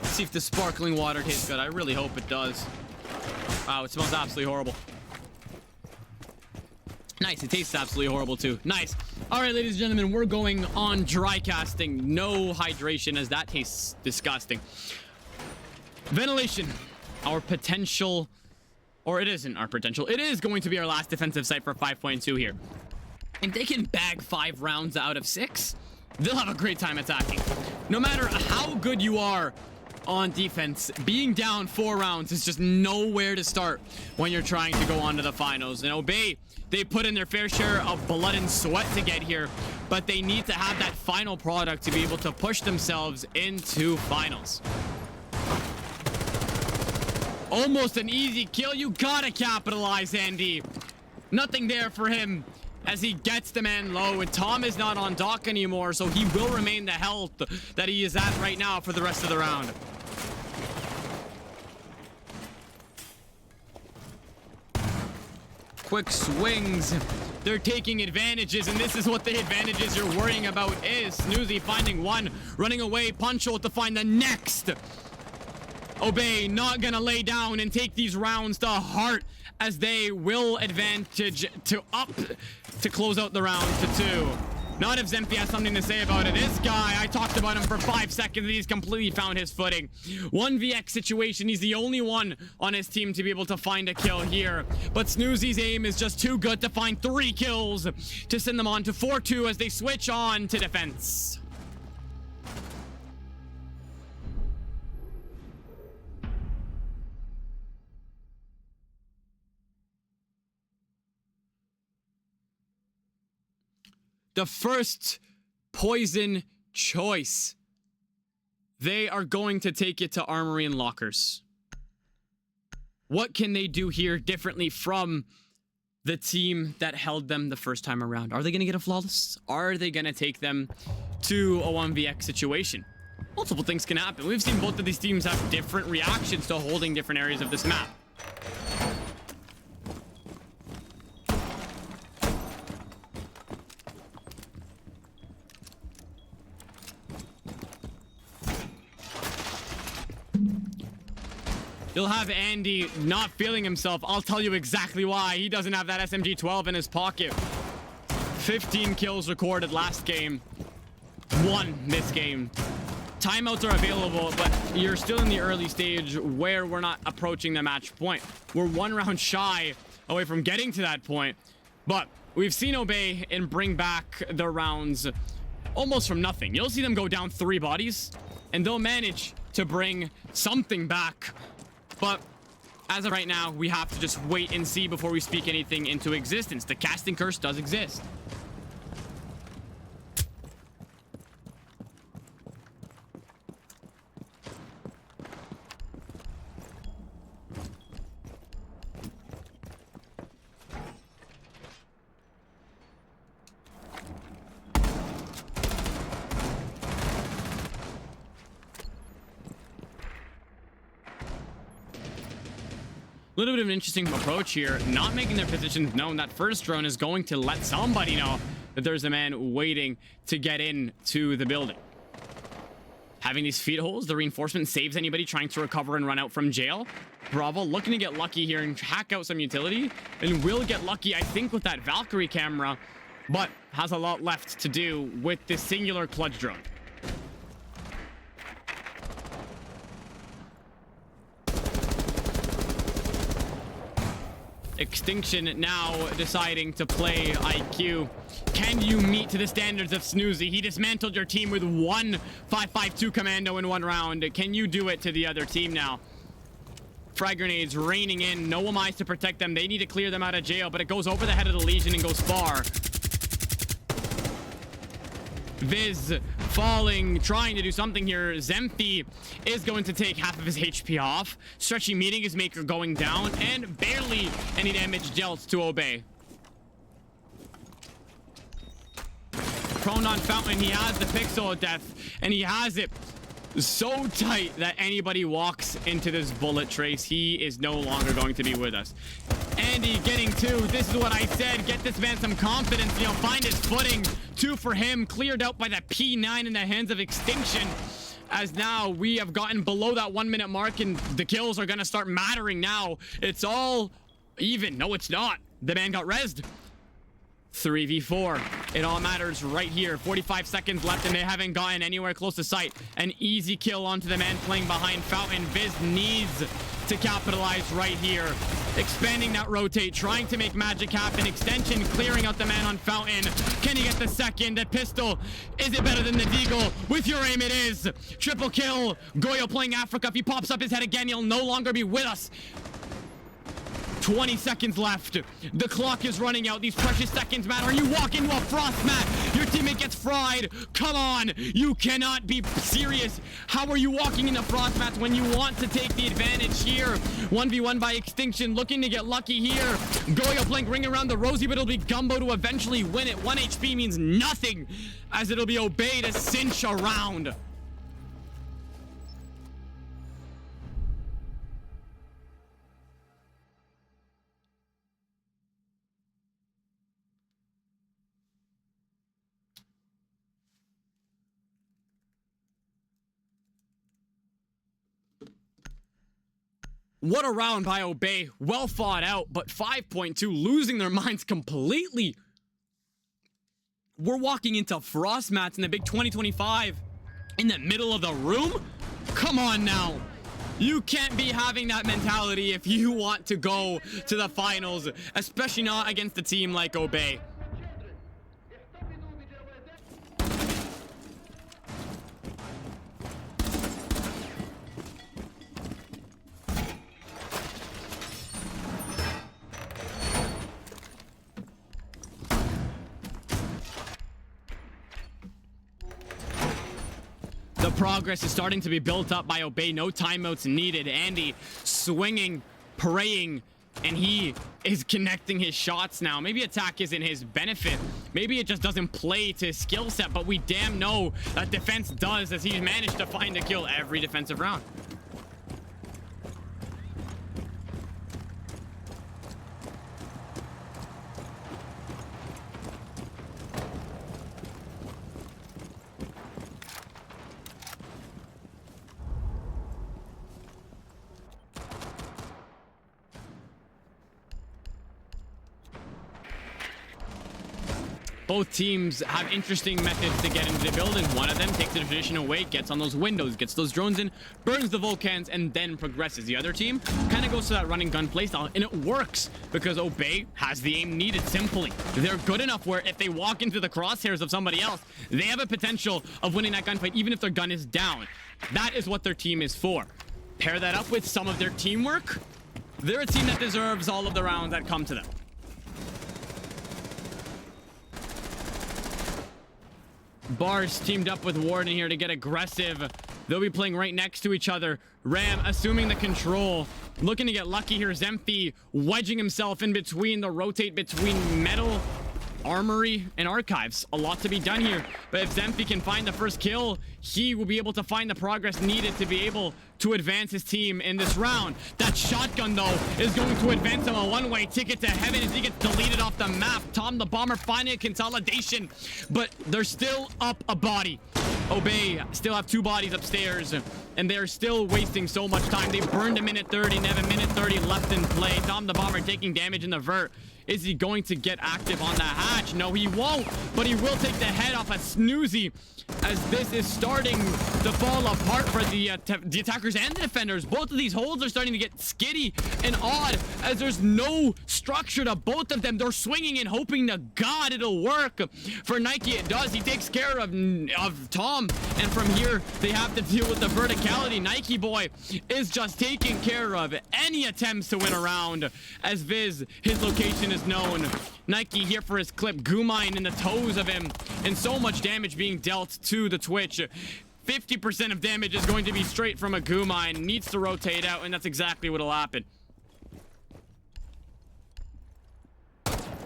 See if the sparkling water tastes good. I really hope it does. Wow, it smells absolutely horrible. Nice, it tastes absolutely horrible too. Nice. All right, ladies and gentlemen, we're going on dry casting. No hydration, as that tastes disgusting. Ventilation, our potential, or it isn't our potential. It is going to be our last defensive site for 5.2 here. If they can bag 5 rounds out of 6, they'll have a great time attacking. No matter how good you are on defense, being down 4 rounds is just nowhere to start when you're trying to go on to the finals. And Obey, they put in their fair share of blood and sweat to get here, but they need to have that final product to be able to push themselves into finals. Almost an easy kill. You gotta capitalize, Andy. Nothing there for him as he gets the man low, and Tom is not on dock anymore, so he will remain the health that he is at right now for the rest of the round. Quick swings. They're taking advantages, and this is what the advantages you're worrying about is. Snoozy finding one, running away. Punchel to find the next. Obey not gonna lay down and take these rounds to heart, as they will advantage to close out the round to 2. Not if Zemphy has something to say about it. This guy, I talked about him for 5 seconds, and he's completely found his footing. 1vx situation. He's the only one on his team to be able to find a kill here. But Snoozy's aim is just too good to find 3 kills to send them on to 4-2 as they switch on to defense. The first poison choice. They are going to take it to Armory and Lockers. What can they do here differently from the team that held them the first time around? Are they going to get a flawless? Are they going to take them to a 1vx situation? Multiple things can happen. We've seen both of these teams have different reactions to holding different areas of this map. You'll have Andy not feeling himself. I'll tell you exactly why. He doesn't have that SMG-12 in his pocket. 15 kills recorded last game. 1 this game. Timeouts are available, but you're still in the early stage where we're not approaching the match point. We're 1 round shy away from getting to that point. But we've seen Obey and bring back the rounds almost from nothing. You'll see them go down 3 bodies, and they'll manage to bring something back. But as of right now, we have to just wait and see before we speak anything into existence. The casting curse does exist. little bit of an interesting approach here, not making their positions known. That first drone is going to let somebody know that there's a man waiting to get into the building. Having these feed holes, the reinforcement saves anybody trying to recover and run out from jail. Bravo looking to get lucky here and hack out some utility, and will get lucky, I think, with that Valkyrie camera, but has a lot left to do with this singular clutch drone. Extinction now deciding to play IQ. Can you meet to the standards of Snoozy? He dismantled your team with one 5.2 commando in one round. Can you do it to the other team now? Frag grenades raining in. No one eyes to protect them. They need to clear them out of jail, but it goes over the head of the Legion and goes far. Viz falling, trying to do something here. Zemphi is going to take half of his HP off. Stretchy meeting his maker going down, and barely any damage dealt to Obey. Prone on Fountain, he has the pixel of death, and he has it so tight that anybody walks into this bullet trace, he is no longer going to be with us. Andy getting two. This is what I said. Get this man some confidence. You know, find his footing. Two for him. Cleared out by that P9 in the hands of Extinction. As now we have gotten below that 1 minute mark, and the kills are going to start mattering now. It's all even. No, it's not. The man got rezzed. 3v4. It all matters right here. 45 seconds left, and they haven't gotten anywhere close to sight. An easy kill onto the man playing behind Fountain. Viz needs to capitalize right here. Expanding that rotate, trying to make magic happen. Extension clearing out the man on Fountain. Can he get the second? The pistol. Is it better than the Deagle? With your aim, it is. Triple kill. Goyo playing Africa. If he pops up his head again, he'll no longer be with us. 20 seconds left. The clock is running out. These precious seconds matter. And you walk into a frost mat. Your teammate gets fried. Come on. You cannot be serious. How are you walking into frost mats when you want to take the advantage here? 1v1 by Extinction. Looking to get lucky here. Goyo playing ring around the rosy, but it'll be Gumbo to eventually win it. 1 HP means nothing, as it'll be Obey to cinch a round. What a round by Obey. Well fought out, but 5.2 losing their minds completely. We're walking into frost mats in the big 2025 in the middle of the room? Come on now. You can't be having that mentality if you want to go to the finals, especially not against a team like Obey. The progress is starting to be built up by Obey. No timeouts needed. Andy swinging, praying, and he is connecting his shots now. Maybe attack is in his benefit. Maybe it just doesn't play to his skill set, but we damn know that defense does, as he's managed to find a kill every defensive round. Both teams have interesting methods to get into the building. One of them takes the traditional way, gets on those windows, gets those drones in, burns the Vulcans, and then progresses. The other team kind of goes to that running gun playstyle, and it works because Obey has the aim needed simply. They're good enough where if they walk into the crosshairs of somebody else, they have a potential of winning that gunfight even if their gun is down. That is what their team is for. Pair that up with some of their teamwork. They're a team that deserves all of the rounds that come to them. Bars teamed up with Warden here to get aggressive. They'll be playing right next to each other. Ram assuming the control. Looking to get lucky here. Zemphi wedging himself in between the rotate between Metal Armory and Archives. A lot to be done here. But if Zemphy can find the first kill, he will be able to find the progress needed to be able to advance his team in this round. That shotgun, though, is going to advance him a one-way ticket to heaven as he gets deleted off the map. Tom the Bomber finding a consolidation, but they're still up a body. Obey still have 2 bodies upstairs, and they're still wasting so much time. They burned a minute 30, and they have a minute 30 left in play. Tom the Bomber taking damage in the vert. Is he going to get active on the hatch? No, he won't, but he will take the head off a Snoozy as this is starting to fall apart for the attackers and the defenders. Both of these holds are starting to get skitty and odd as there's no structure to both of them. They're swinging and hoping to God it'll work. For Nike, it does. He takes care of Tom, and from here, they have to deal with the verticality. Nike boy is just taking care of any attempts to win a round as Viz, his location is known. Nike here for his clip. Gumine in the toes of him, and so much damage being dealt to the Twitch. 50% of damage is going to be straight from a Gumine. Needs to rotate out, and that's exactly what'll happen.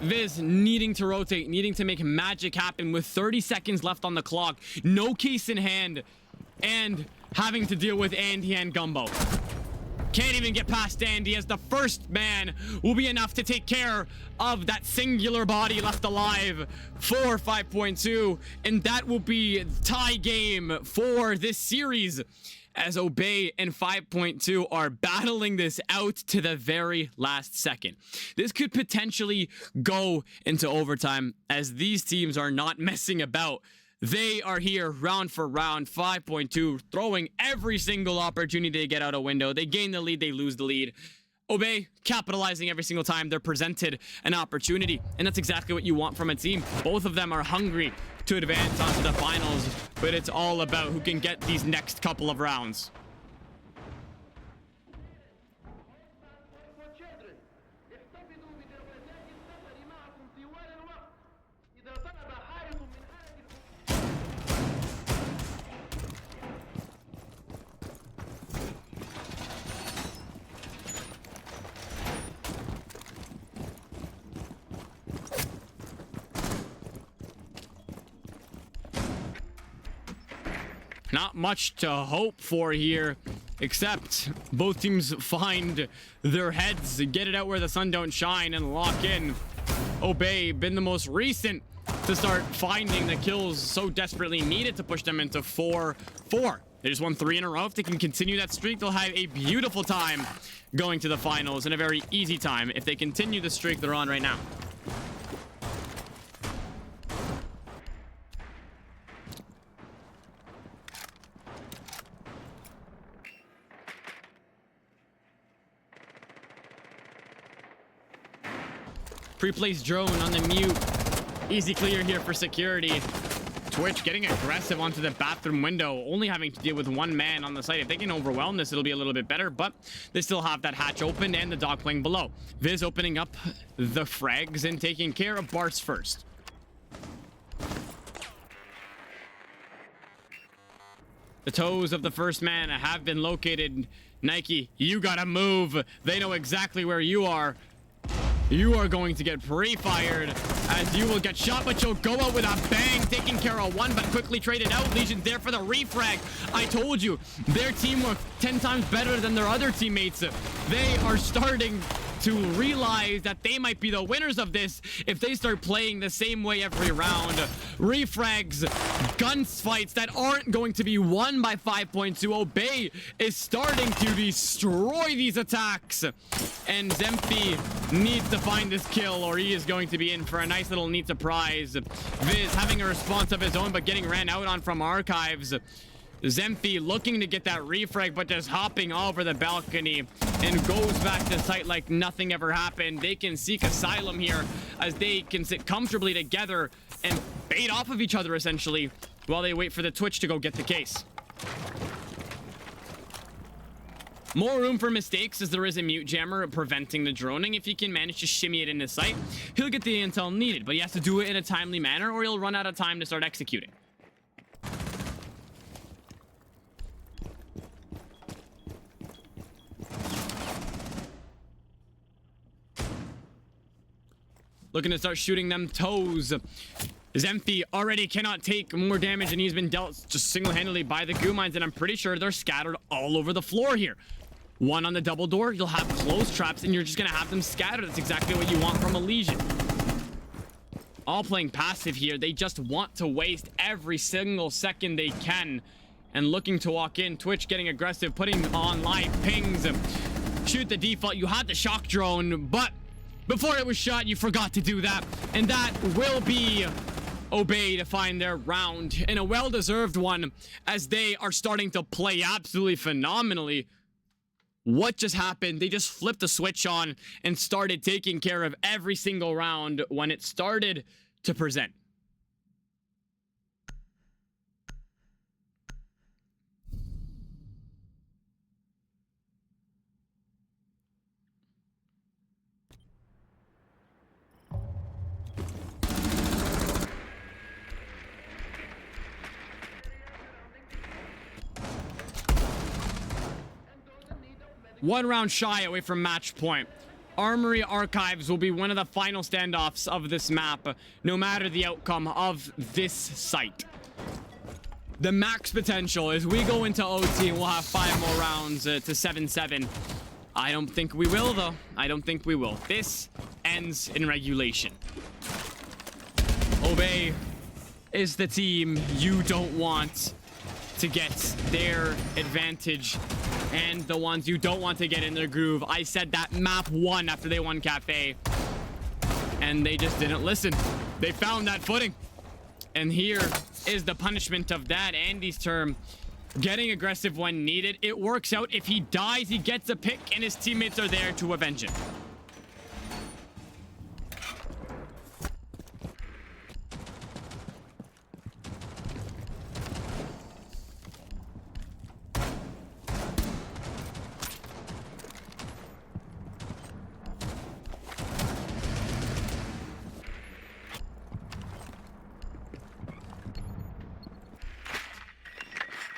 Viz needing to rotate, needing to make magic happen with 30 seconds left on the clock. No case in hand, and having to deal with Andy and Gumbo. Can't even get past Andy as the first man will be enough to take care of that singular body left alive for 5.2. And that will be tie game for this series as Obey and 5.2 are battling this out to the very last second. This could potentially go into overtime as these teams are not messing about. They are here round for round. 5.2 throwing every single opportunity to get out a window. They gain the lead, they lose the lead. Obey capitalizing every single time they're presented an opportunity, and that's exactly what you want from a team. Both of them are hungry to advance onto the finals, but it's all about who can get these next couple of rounds. Not much to hope for here, except both teams find their heads, get it out where the sun don't shine, and lock in. Obey been the most recent to start finding the kills so desperately needed to push them into 4-4. They just won 3 in a row. If they can continue that streak, they'll have a beautiful time going to the finals, and a very easy time if they continue the streak they're on right now. Pre-placed drone on the mute. Easy clear here for security. Twitch getting aggressive onto the bathroom window, only having to deal with 1 man on the site. If they can overwhelm this, it'll be a little bit better, but they still have that hatch open and the dog playing below. Viz opening up the frags and taking care of Bart's first. The toes of the first man have been located. Nike, you gotta move. They know exactly where you are. You are going to get pre-fired as you will get shot, but you'll go out with a bang, taking care of 1, but quickly traded out. Legion's there for the refrag. I told you, their teamwork 10 times better than their other teammates. They are starting to realize that they might be the winners of this if they start playing the same way every round. Refrags, gunfights that aren't going to be won by 5.2. Obey is starting to destroy these attacks, and Zemphy needs to find this kill or he is going to be in for a nice little neat surprise. Viz having a response of his own but getting ran out on from Archives. Zemphy looking to get that refrag, but just hopping over the balcony and goes back to site like nothing ever happened. They can seek asylum here as they can sit comfortably together and bait off of each other essentially while they wait for the Twitch to go get the case. More room for mistakes as there is a mute jammer preventing the droning. If he can manage to shimmy it into sight, he'll get the intel needed, but he has to do it in a timely manner or he'll run out of time to start executing. looking to start shooting them toes. Zemphy already cannot take more damage, and he's been dealt just single-handedly by the goo mines, and I'm pretty sure they're scattered all over the floor here. One on the double door, you'll have close traps, and you're just gonna have them scattered. That's exactly what you want from a Legion. All playing passive here. They just want to waste every single second they can, and looking to walk in. Twitch getting aggressive, putting on live pings. Shoot the default. You had the shock drone, but before it was shot, you forgot to do that, and that will be Obey to find their round, and a well-deserved one, as they are starting to play absolutely phenomenally. What just happened? They just flipped the switch on and started taking care of every single round when it started to present. One round shy away from match point. Armory Archives will be one of the final standoffs of this map, no matter the outcome of this site. The max potential is we go into OT and we'll have 5 more rounds to 7-7. I don't think we will, though. I don't think we will. This ends in regulation. Obey is the team you don't want to get their advantage, and the ones you don't want to get in their groove. I said that map 1 after they won Cafe, and they just didn't listen. They found that footing, and here is the punishment of that. Andy's term, getting aggressive when needed. It works out. If he dies, he gets a pick, and his teammates are there to avenge it.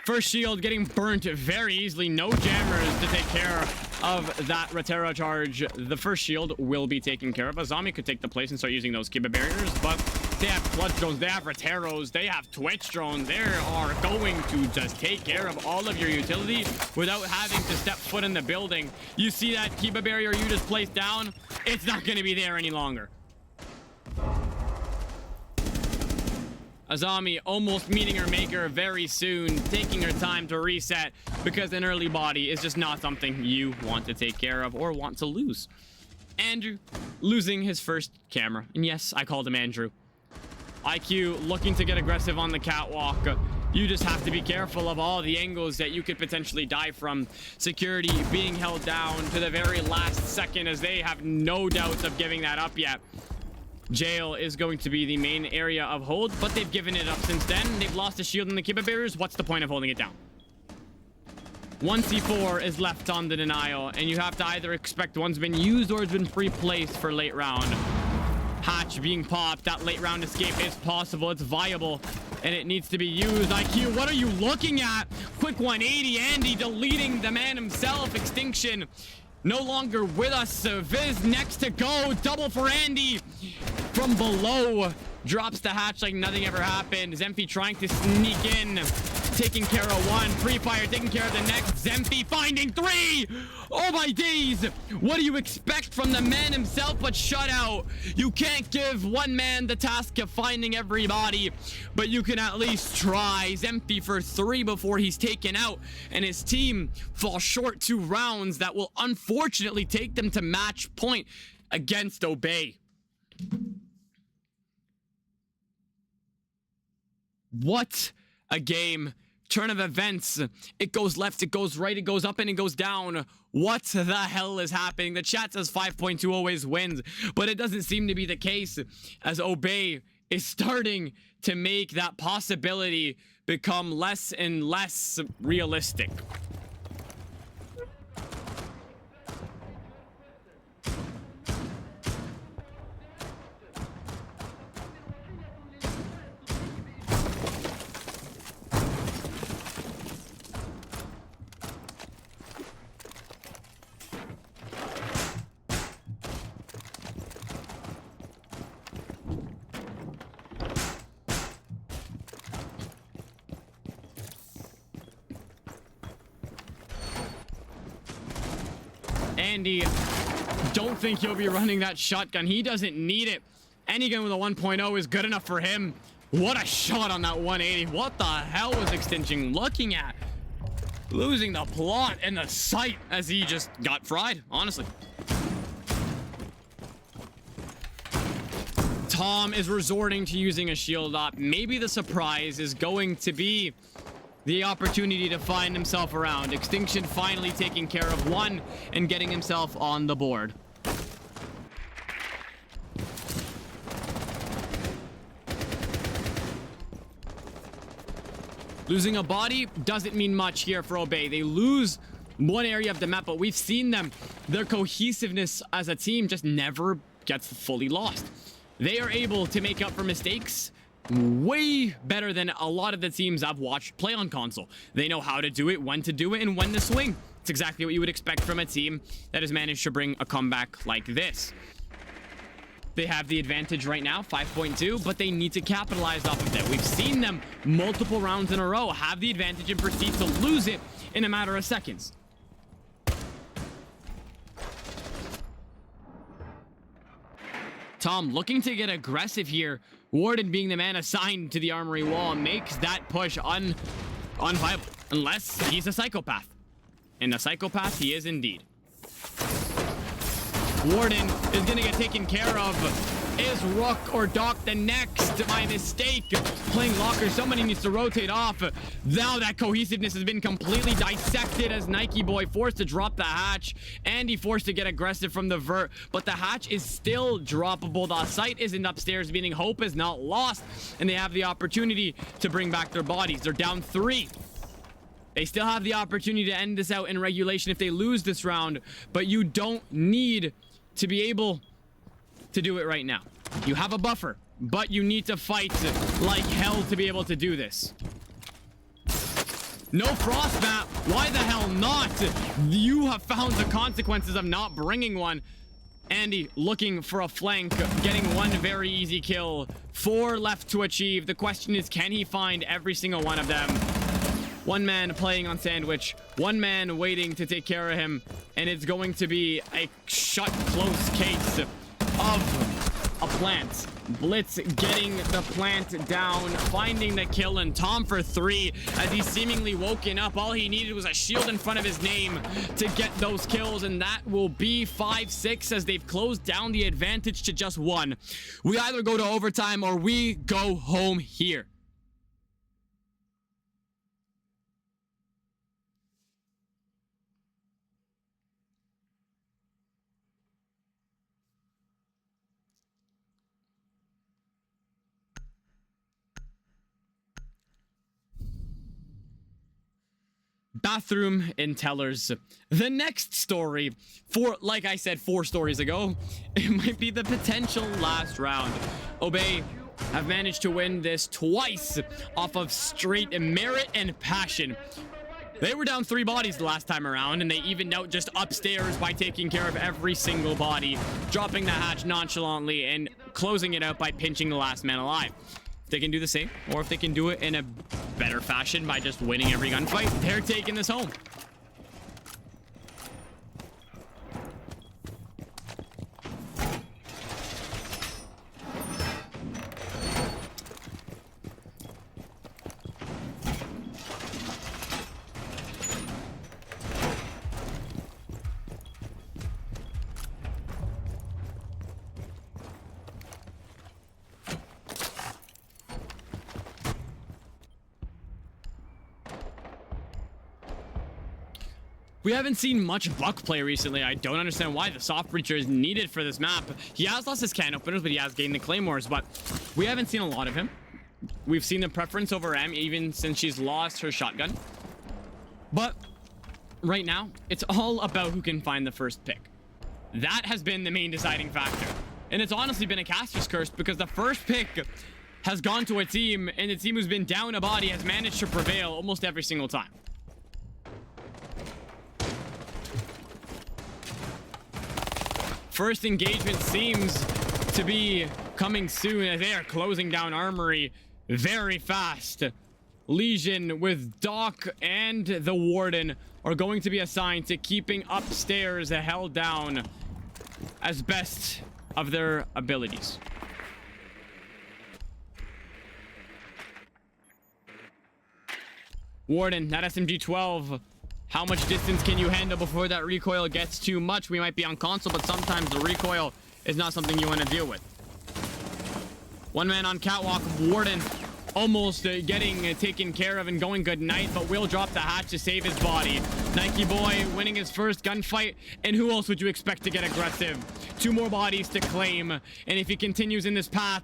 First shield getting burnt very easily. No jammers to take care of that Rotero charge. The first shield will be taken care of. Azami could take the place and start using those Kiba barriers, but they have clutch drones, they have Roteros, they have Twitch drones. They are going to just take care of all of your utility without having to step foot in the building. You see that Kiba barrier you just placed down? It's not going to be there any longer. Azami almost meeting her maker very soon, taking her time to reset, because an early body is just not something you want to take care of or want to lose. Andrew losing his first camera, and yes, I called him Andrew. IQ looking to get aggressive on the catwalk. You just have to be careful of all the angles that you could potentially die from. Security being held down to the very last second, as they have no doubts of giving that up yet. Jail is going to be the main area of hold, but they've given it up since then. They've lost the shield and the Kiba barriers. What's the point of holding it down? 1 C4 is left on the denial, and you have to either expect one's been used or has been pre-placed for late round. Hatch being popped. That late round escape is possible. It's viable, and it needs to be used. IQ, what are you looking at? Quick 180. Andy deleting the man himself. Extinction no longer with us. Viz next to go. Double for Andy from below. Drops the hatch like nothing ever happened. Zemphy trying to sneak in. Taking care of one. Pre-fire taking care of the next. Zemphy finding 3. Oh my days. What do you expect from the man himself but shutout? You can't give one man the task of finding everybody, but you can at least try. Zemphy for 3 before he's taken out, and his team fall short 2 rounds that will unfortunately take them to match point against Obey. What a game. Turn of events. It goes left, it goes right, it goes up, and it goes down. What the hell is happening? The chat says 5.2 always wins, but it doesn't seem to be the case, as Obey is starting to make that possibility become less and less realistic. Andy, don't think he'll be running that shotgun. He doesn't need it. Any gun with a 1.0 is good enough for him. What a shot on that 180. What the hell was Extinction looking at? Losing the plot and the sight as he just got fried, honestly. Tom is resorting to using a shield op. Maybe the surprise is going to be the opportunity to find himself around. Extinction finally taking care of one and getting himself on the board. Losing a body doesn't mean much here for Obey. They lose one area of the map, but we've seen them. Their cohesiveness as a team just never gets fully lost. They are able to make up for mistakes way better than a lot of the teams I've watched play on console. They know how to do it, when to do it, and when to swing. It's exactly what you would expect from a team that has managed to bring a comeback like this. They have the advantage right now, 5.2, but they need to capitalize off of that. We've seen them multiple rounds in a row have the advantage and proceed to lose it in a matter of seconds. Tom looking to get aggressive here. Warden being the man assigned to the armory wall makes that push unviable, unless he's a psychopath. And a psychopath he is indeed. Warden is going to get taken care of. Is Rook or Doc the next? My mistake. Playing Locker. Somebody needs to rotate off. Now that cohesiveness has been completely dissected as Nike Boy forced to drop the hatch. Andy forced to get aggressive from the vert. But the hatch is still droppable. The site isn't upstairs, meaning hope is not lost. And they have the opportunity to bring back their bodies. They're down 3. They still have the opportunity to end this out in regulation if they lose this round. But you don't need to be able to do it right now. You have a buffer, but you need to fight like hell to be able to do this. No frost map. Why the hell not? You have found the consequences of not bringing one. Andy looking for a flank, getting one very easy kill. 4 left to achieve. The question is, can he find every single one of them? One man playing on Sandwich, one man waiting to take care of him, and it's going to be a shut close case of a plant. Blitz getting the plant down, finding the kill, and Tom for 3 as he's seemingly woken up. All he needed was a shield in front of his name to get those kills, and that will be 5-6 as they've closed down the advantage to just 1. We either go to overtime or we go home here. Bathroom in Tellers. The next story, like I said 4 stories ago, it might be the potential last round. Obey have managed to win this twice off of straight merit and passion. They were down 3 bodies the last time around, and they evened out just upstairs by taking care of every single body, dropping the hatch nonchalantly and closing it out by pinching the last man alive. If they can do the same, or if they can do it in a better fashion by just winning every gunfight, they're taking this home. We haven't seen much Buck play recently. I don't understand why. The soft breacher is needed for this map. He has lost his can openers, but he has gained the claymores, but we haven't seen a lot of him. We've seen the preference over M even since she's lost her shotgun. But right now, it's all about who can find the first pick. That has been the main deciding factor. And it's honestly been a caster's curse because the first pick has gone to a team, and the team who's been down a body has managed to prevail almost every single time. First engagement seems to be coming soon as they are closing down Armory very fast. Legion with Doc and the Warden are going to be assigned to keeping upstairs held down as best of their abilities. Warden, that SMG-12, how much distance can you handle before that recoil gets too much? We might be on console, but sometimes the recoil is not something you want to deal with. One man on catwalk, Warden almost getting taken care of and going good night, but will drop the hatch to save his body. Nike boy winning his first gunfight, and who else would you expect to get aggressive? 2 more bodies to claim, and if he continues in this path,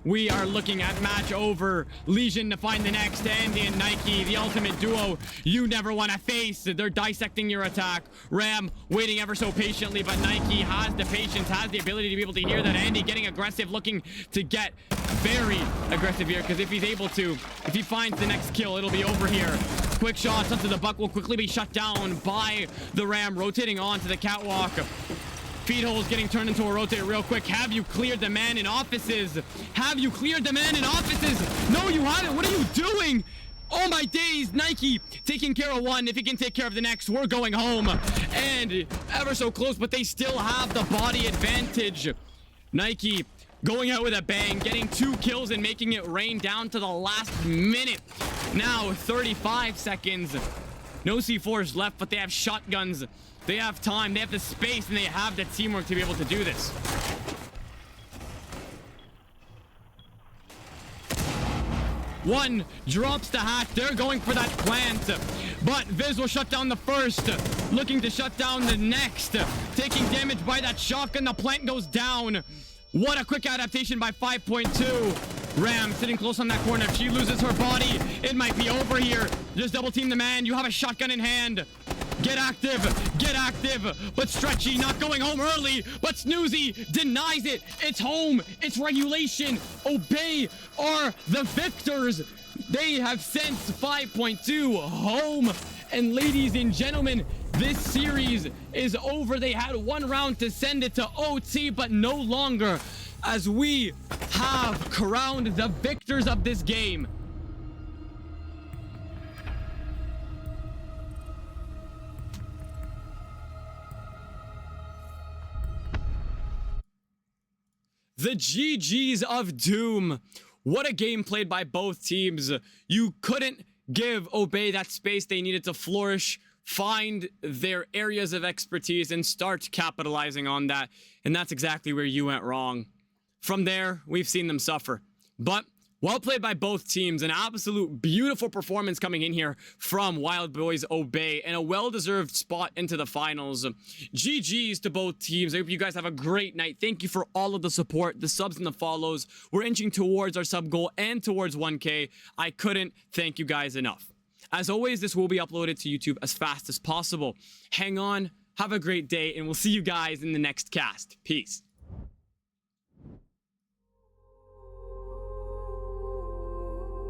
we are looking at match over. Legion to find the next, Andy and Nike, the ultimate duo you never want to face. They're dissecting your attack. Ram waiting ever so patiently, but Nike has the patience, has the ability to be able to hear that. Andy getting aggressive, looking to get very aggressive here, because if he's able to, if he finds the next kill, it'll be over here. Quick shots up to the buck will quickly be shut down by the Ram, rotating on to the catwalk. Feed holes getting turned into a rotate real quick. Have you cleared the man in offices? Have you cleared the man in offices? No, you haven't. What are you doing? Oh my days. Nike taking care of one. If he can take care of the next, we're going home. And ever so close, but they still have the body advantage. Nike going out with a bang, getting 2 kills and making it rain down to the last minute. Now 35 seconds. No C4s left, but they have shotguns. They have time, they have the space, and they have the teamwork to be able to do this. One drops the hatch. They're going for that plant, but Viz will shut down the first, looking to shut down the next. Taking damage by that shotgun. The plant goes down. What a quick adaptation by 5.2. Ram sitting close on that corner. If she loses her body, it might be over here. Just double team the man. You have a shotgun in hand. Get active, get active. But Stretchy not going home early, but Snoozy denies it. It's home, it's regulation. Obey are the victors. They have sent 5.2 home. And ladies and gentlemen, this series is over. They had 1 round to send it to OT, but no longer, as we have crowned the victors of this game. The GGs of Doom. What a game played by both teams. You couldn't give Obey that space they needed to flourish, find their areas of expertise, and start capitalizing on that. And that's exactly where you went wrong. From there, we've seen them suffer. But well played by both teams. An absolute beautiful performance coming in here from Wild Boys Obey, and a well-deserved spot into the finals. GG's to both teams. I hope you guys have a great night. Thank you for all of the support, the subs and the follows. We're inching towards our sub goal and towards 1K. I couldn't thank you guys enough. As always, this will be uploaded to YouTube as fast as possible. Hang on, have a great day, and we'll see you guys in the next cast. Peace.